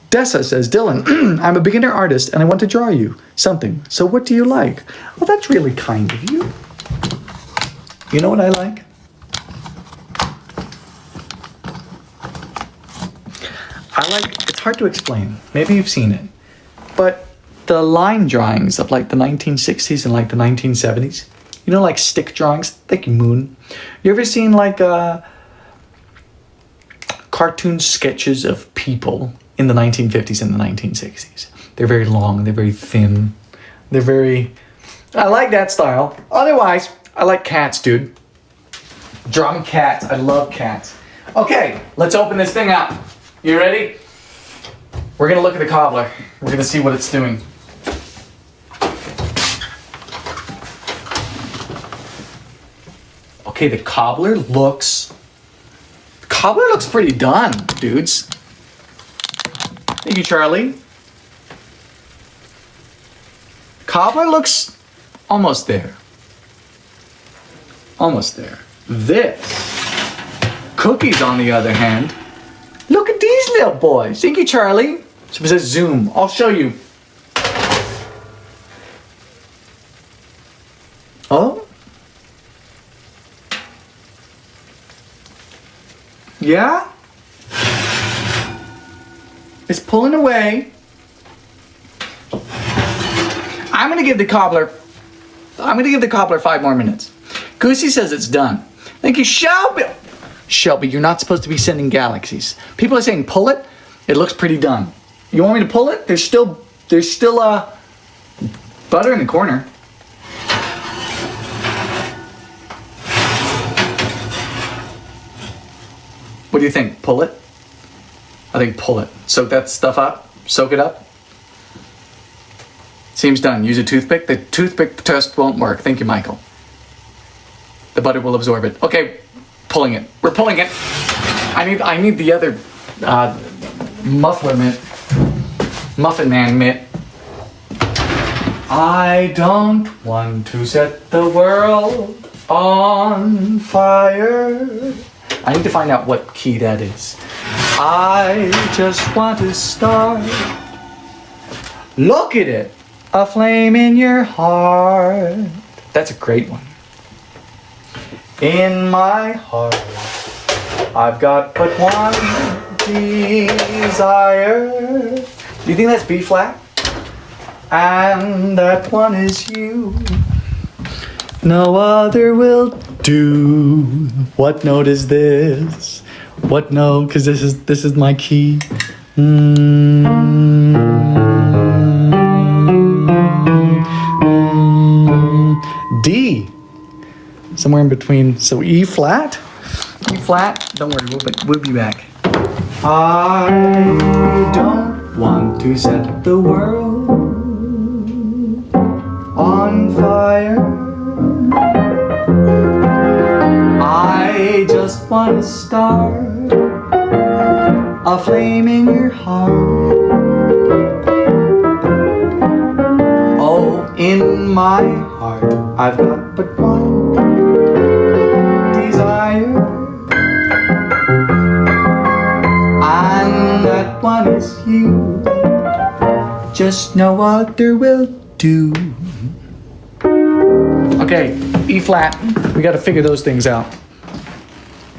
Dessa says, Dylan, I'm a beginner artist and I want to draw you something. So what do you like? Well, that's really kind of you. You know what I like? It's hard to explain. Maybe you've seen it. But the line drawings of like the 1960s and like the 1970s, you know, like stick drawings? Thank you, Moon. You ever seen like cartoon sketches of people in the 1950s and the 1960s? They're very long, they're very thin, I like that style. Otherwise, I like cats, dude. Draw me cats, I love cats. Okay, let's open this thing up. You ready? We're gonna look at the cobbler. We're gonna see what it's doing. Okay, the cobbler looks pretty done, dudes. Thank you, Charlie. Cobbler looks almost there. Almost there. This. Cookies, on the other hand. Look at these little boys. Thank you, Charlie. So it says zoom. I'll show you. Oh? Yeah? It's pulling away. I'm gonna give the cobbler 5 more minutes. Goosey says it's done. Thank you, Shelby. Shelby, you're not supposed to be sending galaxies. People are saying pull it. It looks pretty done. You want me to pull it? There's still butter in the corner. What do you think? Pull it? I think pull it. Soak that stuff up. Soak it up. Seems done. Use a toothpick. The toothpick test won't work. Thank you, Michael. The butter will absorb it. Okay, pulling it. We're pulling it. I need the other muffler mitt. Muffin Man mitt. I don't want to set the world on fire. I need to find out what key that is. I just want to start. Look at it. A flame in your heart. That's a great one. In my heart, I've got but one desire. Do you think that's B flat? And that one is you. No other will do. What note is this? What note? Because this is my key. D. Somewhere in between. So E flat. E flat. Don't worry, we'll be back. I don't want to set the world on fire. I just want to start a flame in your heart. Oh, in my heart, I've got but one desire. one is you. Just no other will do. Okay, E flat. We got to figure those things out.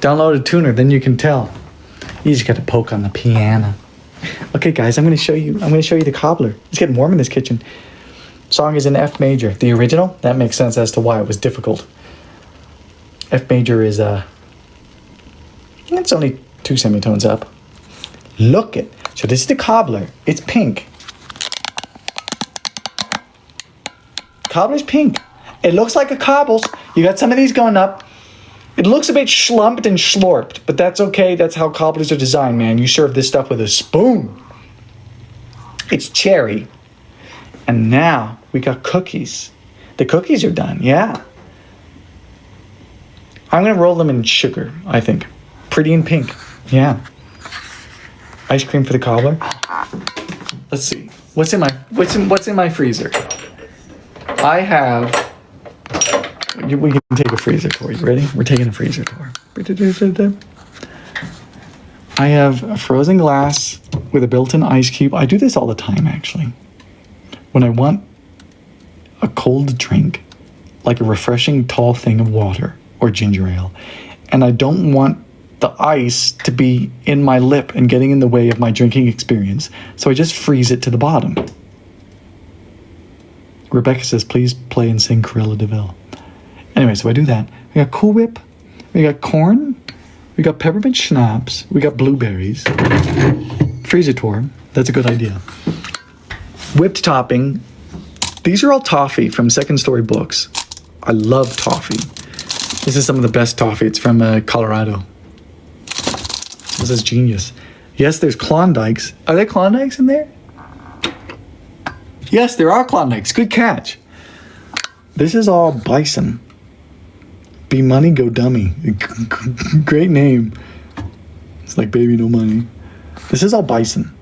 Download a tuner, then you can tell. You just got to poke on the piano. Okay, guys, I'm going to show you the cobbler. It's getting warm in this kitchen. Song is in F major. The original, that makes sense as to why it was difficult. F major is it's only 2 semitones up. Look it. So this is the cobbler. It's pink. Cobbler's pink. It looks like a cobbles. You got some of these going up. It looks a bit schlumped and schlorped, but that's okay. That's how cobblers are designed, man. You serve this stuff with a spoon. It's cherry. And now we got cookies. The cookies are done, yeah. I'm going to roll them in sugar, I think. Pretty and pink, yeah. Ice cream for the cobbler. Let's see. What's in my freezer? I have... We can take a freezer tour. You ready? We're taking a freezer tour. I have a frozen glass with a built-in ice cube. I do this all the time, actually. When I want a cold drink, like a refreshing tall thing of water or ginger ale, and I don't want the ice to be in my lip and getting in the way of my drinking experience, so I just freeze it to the bottom. Rebecca says, please play and sing Cruella de Vil. Anyway, so I do that. We got Cool Whip. We got corn. We got peppermint schnapps. We got blueberries. Freezer tour. That's a good idea. Whipped topping. These are all toffee from Second Story Books. I love toffee. This is some of the best toffee. It's from Colorado. This is genius. Yes, there's Klondikes. Are there Klondikes in there? Yes, there are Klondikes. Good catch. This is all bison. Be money, go dummy. Great name. It's like baby, no money. This is all bison.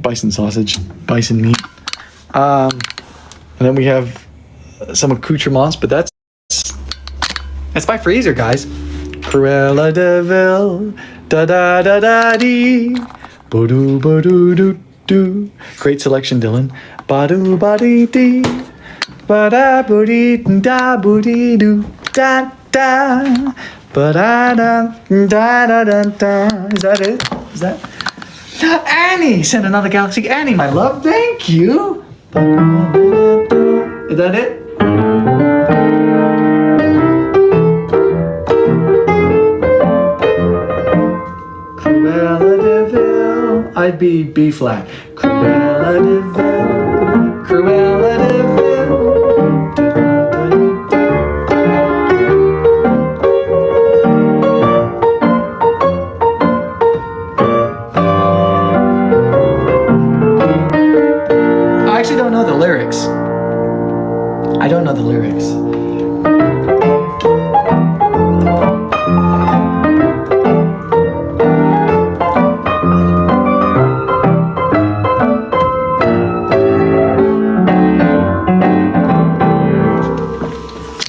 Bison sausage, bison meat. And then we have some accoutrements, but that's my freezer, guys. Cruella de Vil, da da da da dee, bo doo doo doo. Great selection, Dylan. Ba doo ba dee dee. Ba da boo dee da boo dee doo da da. Ba da da da da da da. Is that it? Is that? Annie sent another galaxy. Annie, my love, thank you. Is that it? Cruella de Vil. I'd be B flat. Cruella de Vil. Cruella de Vil. I don't know the lyrics. I don't know the lyrics.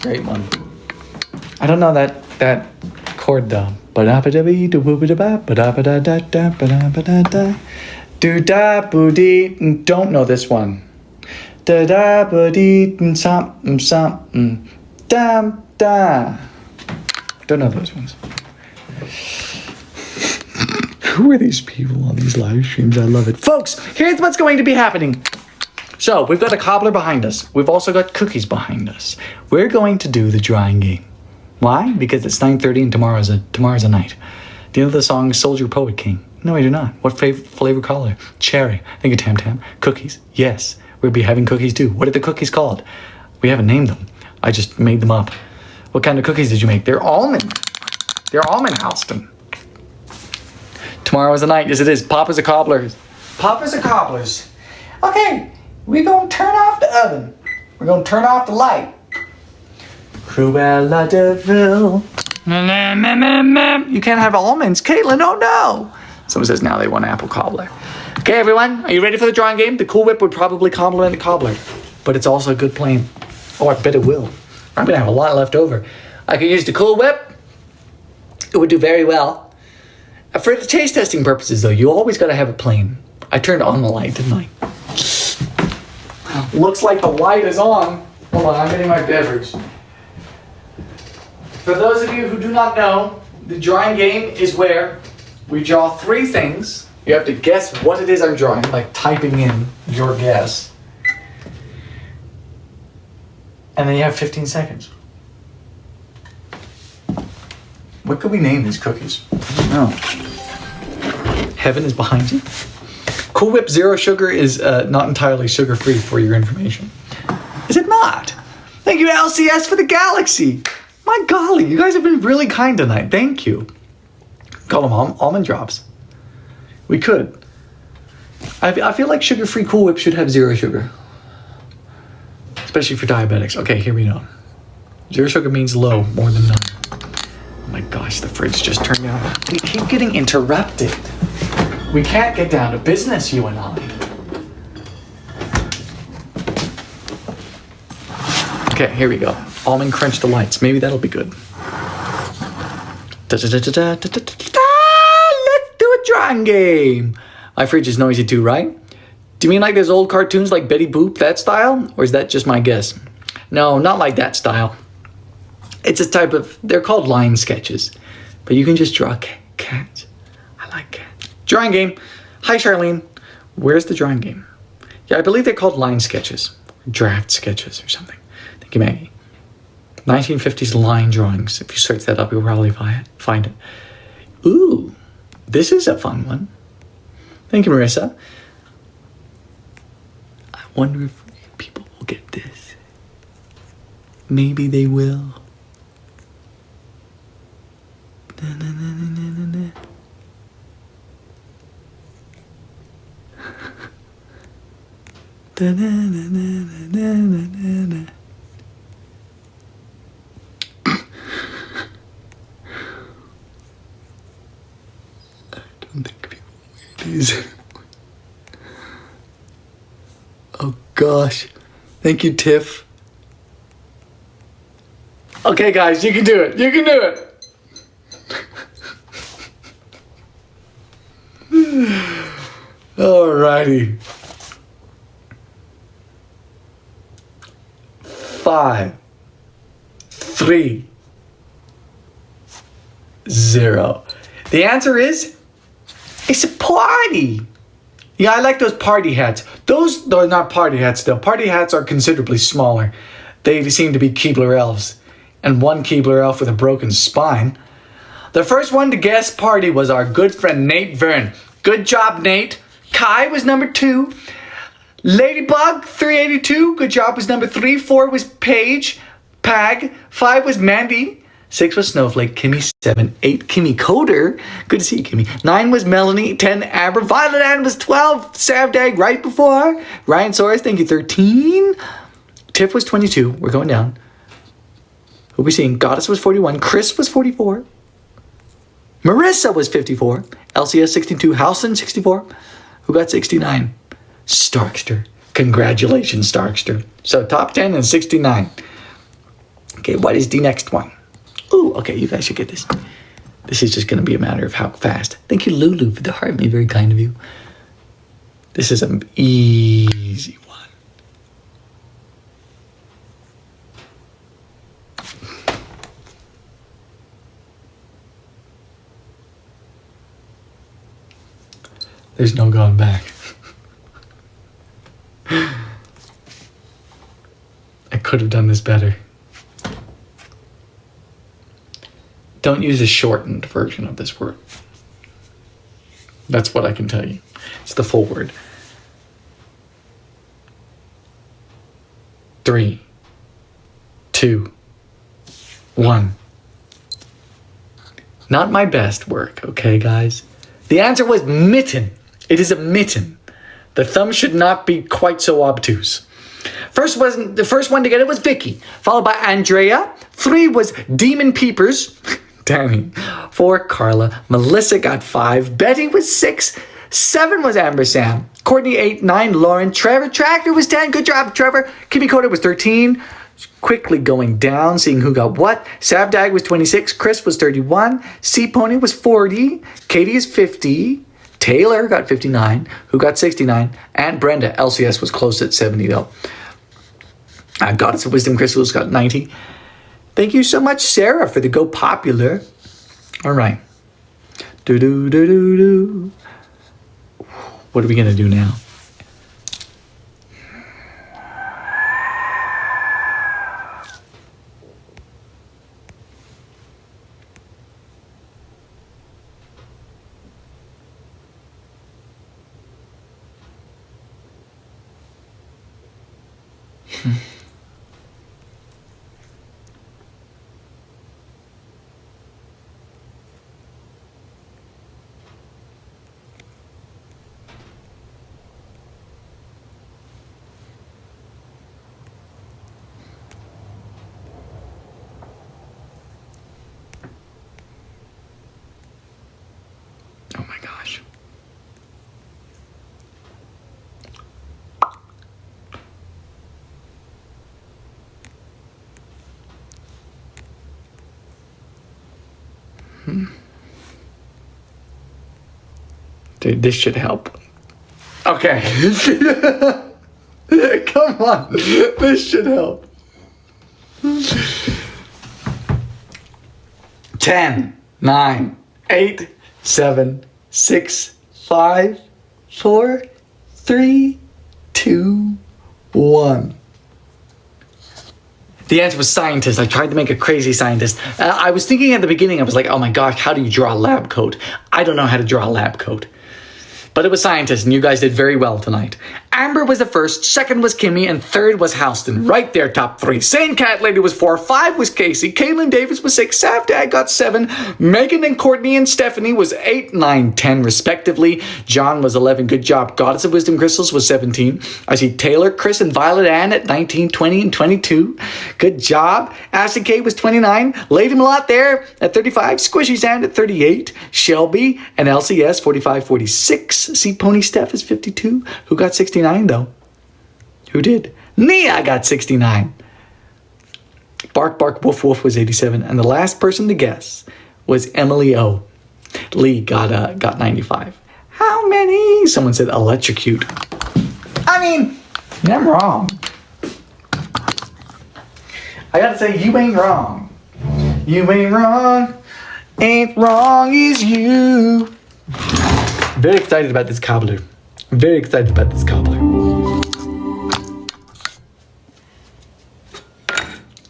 Great one. I don't know that chord though. Do da boo dee. Don't know this one. Da da ba dee something something. Dam da. Don't know those ones. Who are these people on these live streams? I love it. Folks, here's what's going to be happening. So we've got a cobbler behind us. We've also got cookies behind us. We're going to do the drawing game. Why? Because it's 9:30 and tomorrow's a night. Do you know the song Soldier Poet King? No, I do not. What flavor color? Cherry. Think of Tam Tam. Cookies. Yes. We'll be having cookies too. What are the cookies called? We haven't named them. I just made them up. What kind of cookies did you make? They're almond. They're almond Halston. Tomorrow is the night. Yes, it is. Papa's a cobbler. Papa's a cobblers. Okay, we're going to turn off the oven. We're going to turn off the light. Cruella de Vil. You can't have almonds. Caitlin, oh no. Someone says now they want apple cobbler. Okay, everyone, are you ready for the drawing game? The Cool Whip would probably complement the cobbler, but it's also a good plan. Oh, I bet it will. I'm gonna have a lot left over. I could use the Cool Whip. It would do very well. For the taste testing purposes, though, you always got to have it plain. I turned on the light, didn't I? Looks like the light is on. Hold on, I'm getting my beverage. For those of you who do not know, the drawing game is where we draw 3 things. You have to guess what it is I'm drawing, like typing in your guess. And then you have 15 seconds. What could we name these cookies? I don't know. Heaven is behind you. Cool Whip Zero Sugar is not entirely sugar-free, for your information. Is it not? Thank you to LCS for the Galaxy. My golly, you guys have been really kind tonight. Thank you. Call them almond drops. We could. I feel like sugar-free Cool Whip should have 0 sugar. Especially for diabetics. Okay, here we go. 0 sugar means low, more than none. Oh my gosh, the fridge just turned down. We keep getting interrupted. We can't get down to business, you and I. Okay, here we go. Almond Crunch Delights. Maybe that'll be good. Let's do a drawing game. My fridge is noisy too, right? Do you mean like those old cartoons like Betty Boop, that style? Or is that just my guess? No, not like that style. It's a type of, they're called line sketches. But you can just draw cats. I like cats. Drawing game. Hi, Charlene. Where's the drawing game? Yeah, I believe they're called line sketches. Draft sketches or something. Thank you, Maggie. 1950s line drawings. If you search that up, you'll probably find it. Ooh, this is a fun one. Thank you, Marissa. I wonder if people will get this. Maybe they will. Na, na, na, na, na, na. Da, na, na, na, na, na, na. I don't think people wear these. Oh gosh. Thank you, Tiff. Okay, guys, you can do it. You can do it. Alrighty. 5, 3, 0. The answer is, it's a party. Yeah, I like those party hats. Those are not party hats though. Party hats are considerably smaller. They seem to be Keebler elves. And one Keebler elf with a broken spine. The first one to guess party was our good friend Nate Verne. Good job, Nate. Kai was number 2. Ladybug, 382. Good job was number 3. 4 was Paige. Pag. 5 was Mandy. 6 was Snowflake. Kimmy, 7. 8, Kimmy Coder. Good to see you, Kimmy. 9 was Melanie. 10, Amber. Violet Ann was 12. Savdag right before. Ryan Soares, thank you, 13. Tiff was 22. We're going down. Who we seeing? Goddess was 41. Chris was 44. Marissa was 54. LCS 62. Howson 64. Who got 69? Starkster. Congratulations, Starkster. So top 10 and 69. Okay, what is the next one? Ooh, okay, you guys should get this. This is just going to be a matter of how fast. Thank you, Lulu, for the heart. Me, very kind of you. This is an easy one. There's no going back. I could have done this better. Don't use a shortened version of this word. That's what I can tell you. It's the full word. 3, 2, 1. Not my best work, okay, guys? The answer was mitten. It is a mitten. The thumb should not be quite so obtuse. The first one to get it was Vicky, followed by Andrea. 3 was Demon Peepers. Danny. 4, Carla. Melissa got 5. Betty was 6. 7 was Amber Sam. Courtney 8. 9, Lauren. Trevor Tractor was 10. Good job, Trevor. Kimmy Coder was 13. quickly going down, seeing who got what. Savdag was 26, Chris was 31, C-Pony was 40, Katie is 50, Taylor got 59, who got 69, and Brenda, LCS, was close at 70 though. Goddess of Wisdom Crystals got 90. Thank you so much, Sarah, for the Go Popular. All right. Do-do-do-do-do. What are we going to do now? Oh my gosh. Dude, this should help. Okay. Come on. This should help. 10, 9, 8, 7, 6, 5, 4, 3, 2, 1. The answer was scientist. I tried to make a crazy scientist. I was thinking at the beginning, I was like, oh my gosh, how do you draw a lab coat? I don't know how to draw a lab coat. But it was scientist, and you guys did very well tonight. Amber was the first, second was Kimmy, and third was Halston. Right there, top 3. Sane Cat Lady was 4, 5 was Casey, Caitlin Davis was 6, Savdag got 7, Megan and Courtney and Stephanie was 8, 9, 10 respectively. John was 11, good job. Goddess of Wisdom Crystals was 17. I see Taylor, Chris, and Violet Ann at 19, 20, and 22. Good job. Ashley K was 29, Lady Malott there at 35, Squishy Sand at 38, Shelby and LCS 45, 46. See Pony Steph is 52. Who got 69 though? Who did? Nia got 69. Bark Bark Woof Woof was 87. And the last person to guess was Emily O. Lee got 95. How many? Someone said electrocute. I mean, I'm wrong. I gotta say, you ain't wrong. You ain't wrong. Ain't wrong is you. Very excited about this cobbler. Very excited about this cobbler.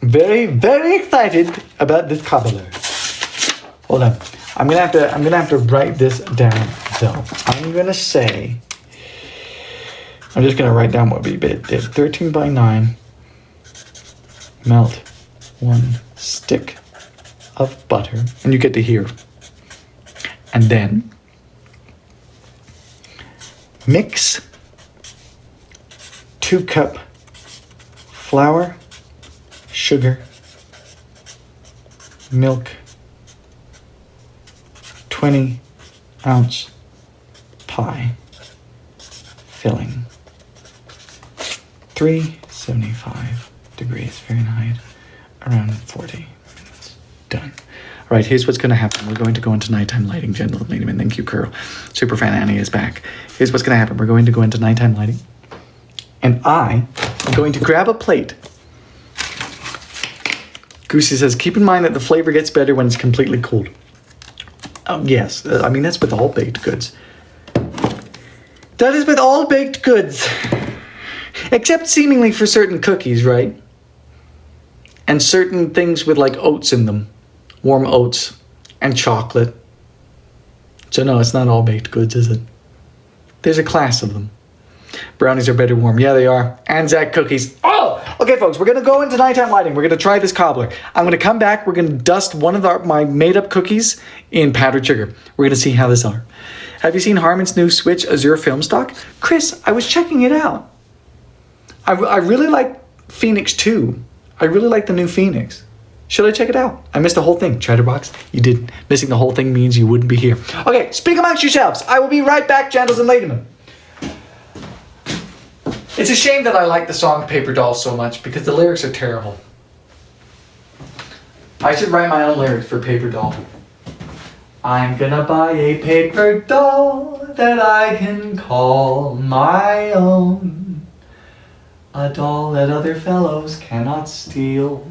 Very, very excited about this cobbler. Hold on. I'm gonna have to write this down though. I'm gonna say, I'm just gonna write down what we did. 13 by 9. Melt 1 stick of butter. And you get to hear. And then mix 2 cup flour, sugar, milk, 20 ounce pie, filling, 375 degrees Fahrenheit, around 40 minutes. Done. All right, here's what's going to happen. We're going to go into nighttime lighting, gentlemen, ladies. Thank you, Curl. Superfan Annie is back. Here's what's going to happen. We're going to go into nighttime lighting. And I am going to grab a plate. Goosey says, keep in mind that the flavor gets better when it's completely cooled. Yes, I mean, that's with all baked goods. That is with all baked goods. Except seemingly for certain cookies, right? And certain things with like oats in them. Warm oats and chocolate. So no, it's not all baked goods, is it? There's a class of them. Brownies are better warm. Yeah, they are. Anzac cookies. Oh! Okay, folks, we're going to go into nighttime lighting. We're going to try this cobbler. I'm going to come back. We're going to dust one of my made-up cookies in powdered sugar. We're going to see how this are. Have you seen Harman's new Switch Azure film stock? Chris, I was checking it out. I really like Phoenix 2. I really like the new Phoenix. Should I check it out? I missed the whole thing. Chatterbox, you did. Missing the whole thing means you wouldn't be here. Okay, speak amongst yourselves. I will be right back, gentles and ladymen. It's a shame that I like the song Paper Doll so much because the lyrics are terrible. I should write my own lyrics for Paper Doll. I'm gonna buy a paper doll that I can call my own. A doll that other fellows cannot steal.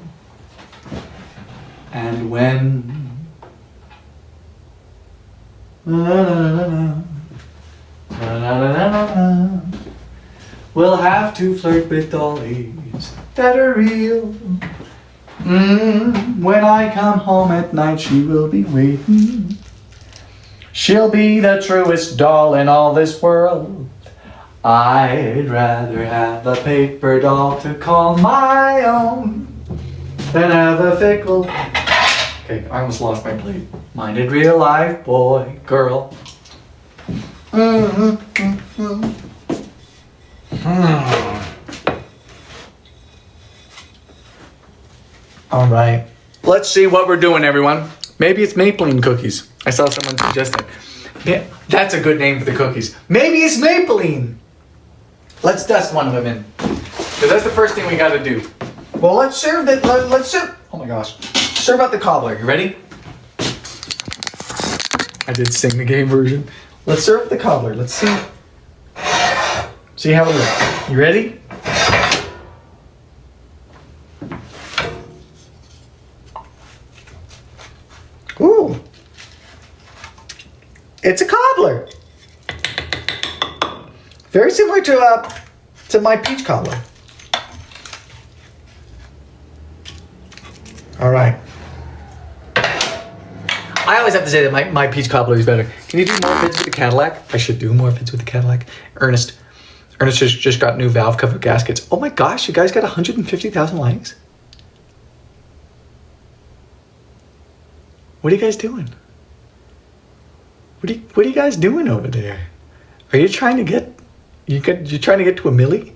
And when we'll have to flirt with dollies that are real. When I come home at night, she will be waiting. She'll be the truest doll in all this world. I'd rather have a paper doll to call my own than have a fickle... Okay, I almost lost my plate. Minded real life boy, girl. All right. Let's see what we're doing, everyone. Maybe it's Maybelline cookies. I saw someone suggesting. Yeah, that's a good name for the cookies. Maybe it's Maybelline. Let's dust one of them in. Because that's the first thing we got to do. Well, let's serve it. Let's serve. Oh my gosh. Serve out the cobbler. You ready? I did sing the game version. Let's serve the cobbler. Let's see. See how it looks. You ready? Ooh. It's a cobbler. Very similar to my peach cobbler. All right. I always have to say that my peach cobbler is better. Can you do more bits with the Cadillac? I should do more bits with the Cadillac. Ernest just got new valve cover gaskets. Oh my gosh, you guys got 150,000 likes? What are you guys doing? What are you guys doing over there? Are you trying to get you're trying to get to a milli?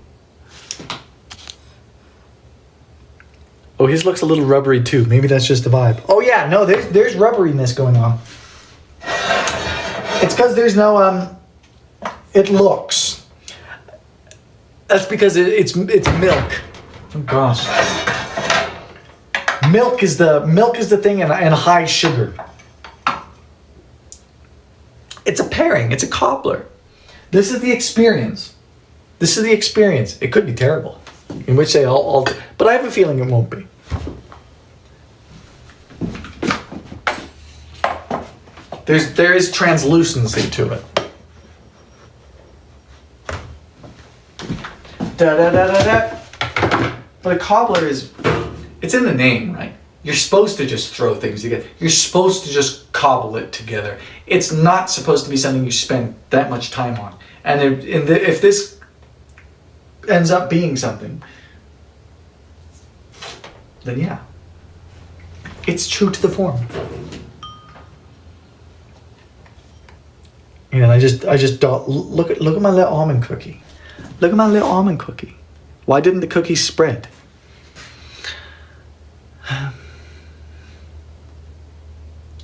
Oh, his looks a little rubbery too. Maybe that's just the vibe. Oh yeah, no, there's rubberiness going on. It's because there's no it looks. That's because it's milk. Oh gosh. Milk is the thing and high sugar. It's a pairing. It's a cobbler. This is the experience. This is the experience. It could be terrible, in which they all but I have a feeling it won't be. There is translucency to it. Da da da da da. But a cobbler it's in the name, right? You're supposed to just throw things together. You're supposed to just cobble it together. It's not supposed to be something you spend that much time on. And if this ends up being something, then yeah, it's true to the form. And I just look at my little almond cookie. Look at my little almond cookie. Why didn't the cookie spread?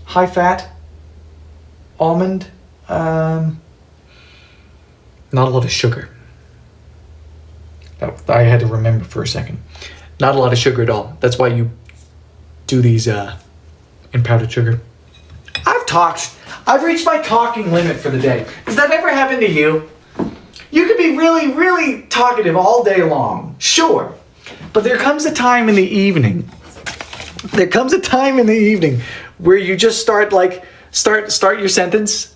High fat, almond, not a lot of sugar. I had to remember for a second. Not a lot of sugar at all. That's why you do these in powdered sugar. I've reached my talking limit for the day. Does that ever happen to you? You could be really, really talkative all day long, sure. But there comes a time in the evening. There comes a time in the evening where you just start your sentence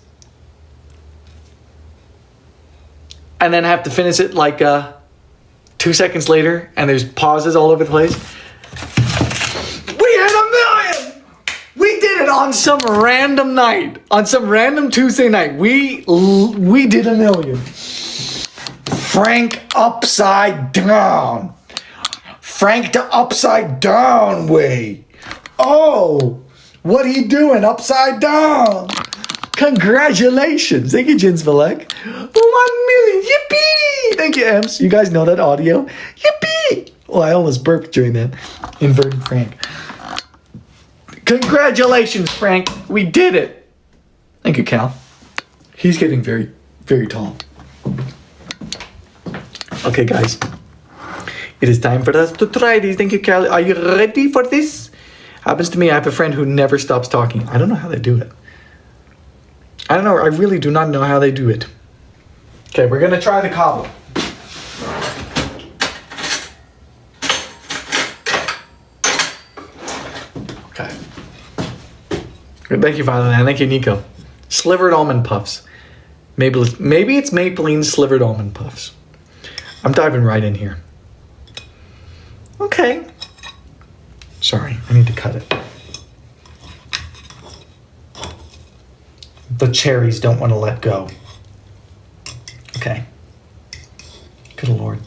and then have to finish it 2 seconds later, and there's pauses all over the place. We had 1 million! We did it on some random night. On some random Tuesday night. We did 1 million. Frank upside down. Frank the upside down way. Oh, what are you doing upside down? Congratulations. Thank you, Jins Valek. 1 million. Yippee. Thank you, Ems. You guys know that audio. Yippee. Oh, I almost burped during that. Inverted Frank. Congratulations, Frank. We did it. Thank you, Cal. He's getting very, very tall. Okay, guys. It is time for us to try these. Thank you, Callie. Are you ready for this? Happens to me. I have a friend who never stops talking. I don't know how they do it. I don't know. I really do not know how they do it. Okay, we're going to try the cobbler. Okay. Thank you, Violet. Thank you, Nico. Slivered almond puffs. Maybe it's Mapleine's slivered almond puffs. I'm diving right in here. Okay. Sorry, I need to cut it. The cherries don't want to let go. Okay. Good Lord.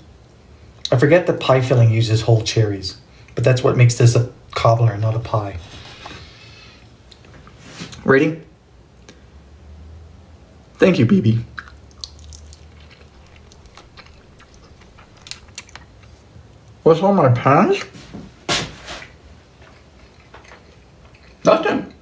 I forget that pie filling uses whole cherries, but that's what makes this a cobbler, not a pie. Ready? Thank you, BB. What's on my pants? Nothing.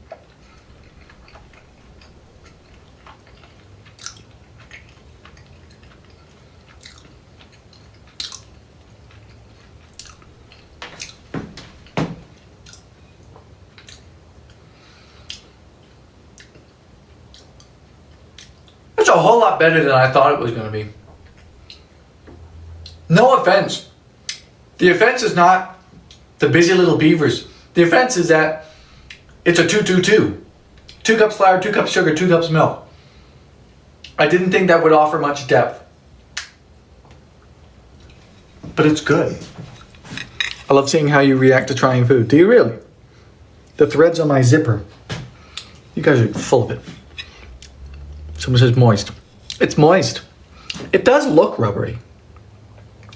It's a whole lot better than I thought it was going to be. No offense. The offense is not the busy little beavers. The offense is that it's a 2-2-2. 2 cups flour, 2 cups sugar, 2 cups milk. I didn't think that would offer much depth. But it's good. I love seeing how you react to trying food. Do you really? The threads on my zipper. You guys are full of it. Someone says moist. It's moist. It does look rubbery.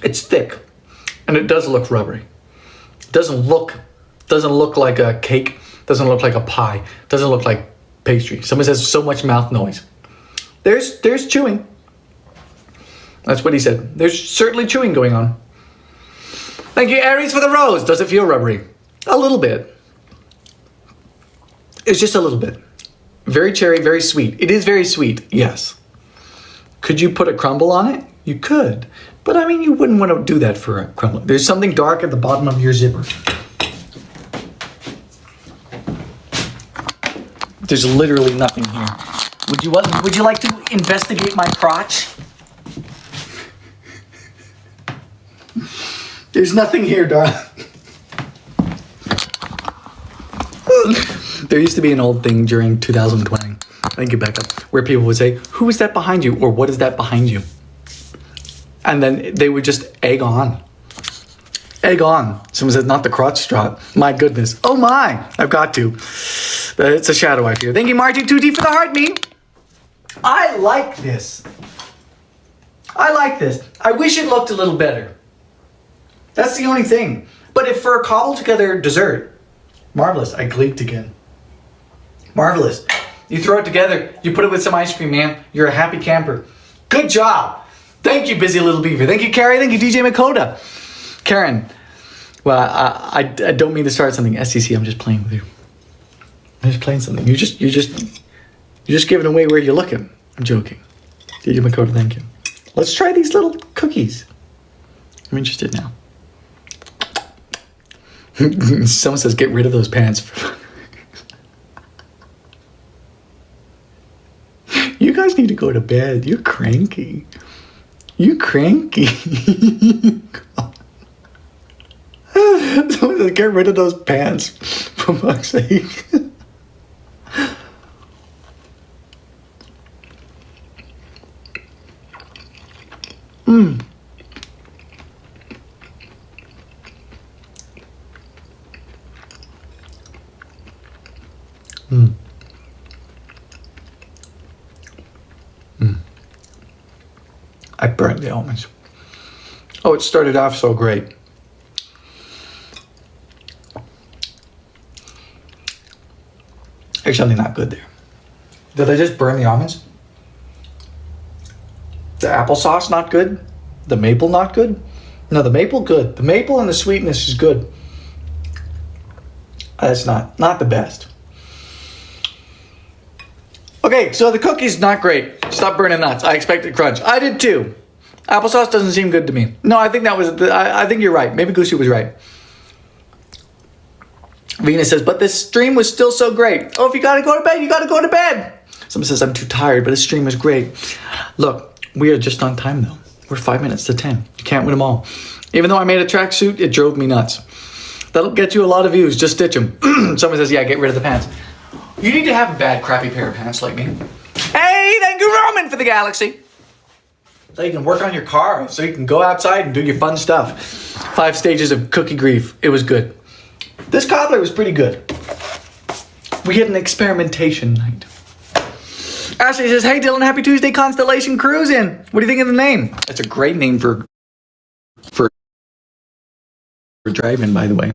It's thick. And it does look rubbery. It doesn't look like a cake. Doesn't look like a pie. Doesn't look like pastry. Someone says so much mouth noise. There's chewing. That's what he said. There's certainly chewing going on. Thank you, Aries, for the rose. Does it feel rubbery? A little bit. It's just a little bit. Very cherry, very sweet. It is very sweet, yes. Could you put a crumble on it? You could. But I mean, you wouldn't want to do that for a crumble. There's something dark at the bottom of your zipper. There's literally nothing here. Would you like to investigate my crotch? There's nothing here, darling. There used to be an old thing during 2020. Thank you, Becca, where people would say, "Who is that behind you?" or "What is that behind you?" And then they would just egg on. Egg on. Someone says, "Not the crotch strap." My goodness. Oh my. I've got to. It's a shadow I fear. Thank you, Marty 2D, for the heart me. I like this. I like this. I wish it looked a little better. That's the only thing. But if for a cobbled together dessert, marvelous. I gleeked again. Marvelous. You throw it together, you put it with some ice cream, man. You're a happy camper. Good job. Thank you, busy little beaver. Thank you, Carrie. Thank you, DJ Makota. Karen. Well, I don't mean to start something. SCC, I'm just playing with you. I'm just playing something. You're just giving away where you're looking. I'm joking. DJ Makota, thank you. Let's try these little cookies. I'm interested now. Someone says, get rid of those pants. You guys need to go to bed. You're cranky. You cranky. Someone says, get rid of those pants. For fuck's sake. Mmm. Mm. Mm. I burned the almonds. Oh, it started off so great. There's something not good there. Did I just burn the almonds? The applesauce not good? The maple not good? No, the maple good. The maple and the sweetness is good. That's not the best. Okay, so the cookie's not great. Stop burning nuts. I expected crunch. I did too. Applesauce doesn't seem good to me. No, I think that was, I think you're right. Maybe Goosey was right. Venus says, but this stream was still so great. Oh, if you gotta go to bed, you gotta go to bed. Someone says, I'm too tired, but this stream was great. Look, we are just on time though. We're 5 minutes to 10. You can't win them all. Even though I made a tracksuit, it drove me nuts. That'll get you a lot of views. Just stitch them. Someone says, yeah, get rid of the pants. You need to have a bad, crappy pair of pants like me. Hey, thank you, Roman, for the galaxy. So you can work on your car, so you can go outside and do your fun stuff. 5 stages of cookie grief. It was good. This cobbler was pretty good. We had an experimentation night. Ashley says, hey, Dylan, happy Tuesday, Constellation Cruising. What do you think of the name? That's a great name for driving, by the way.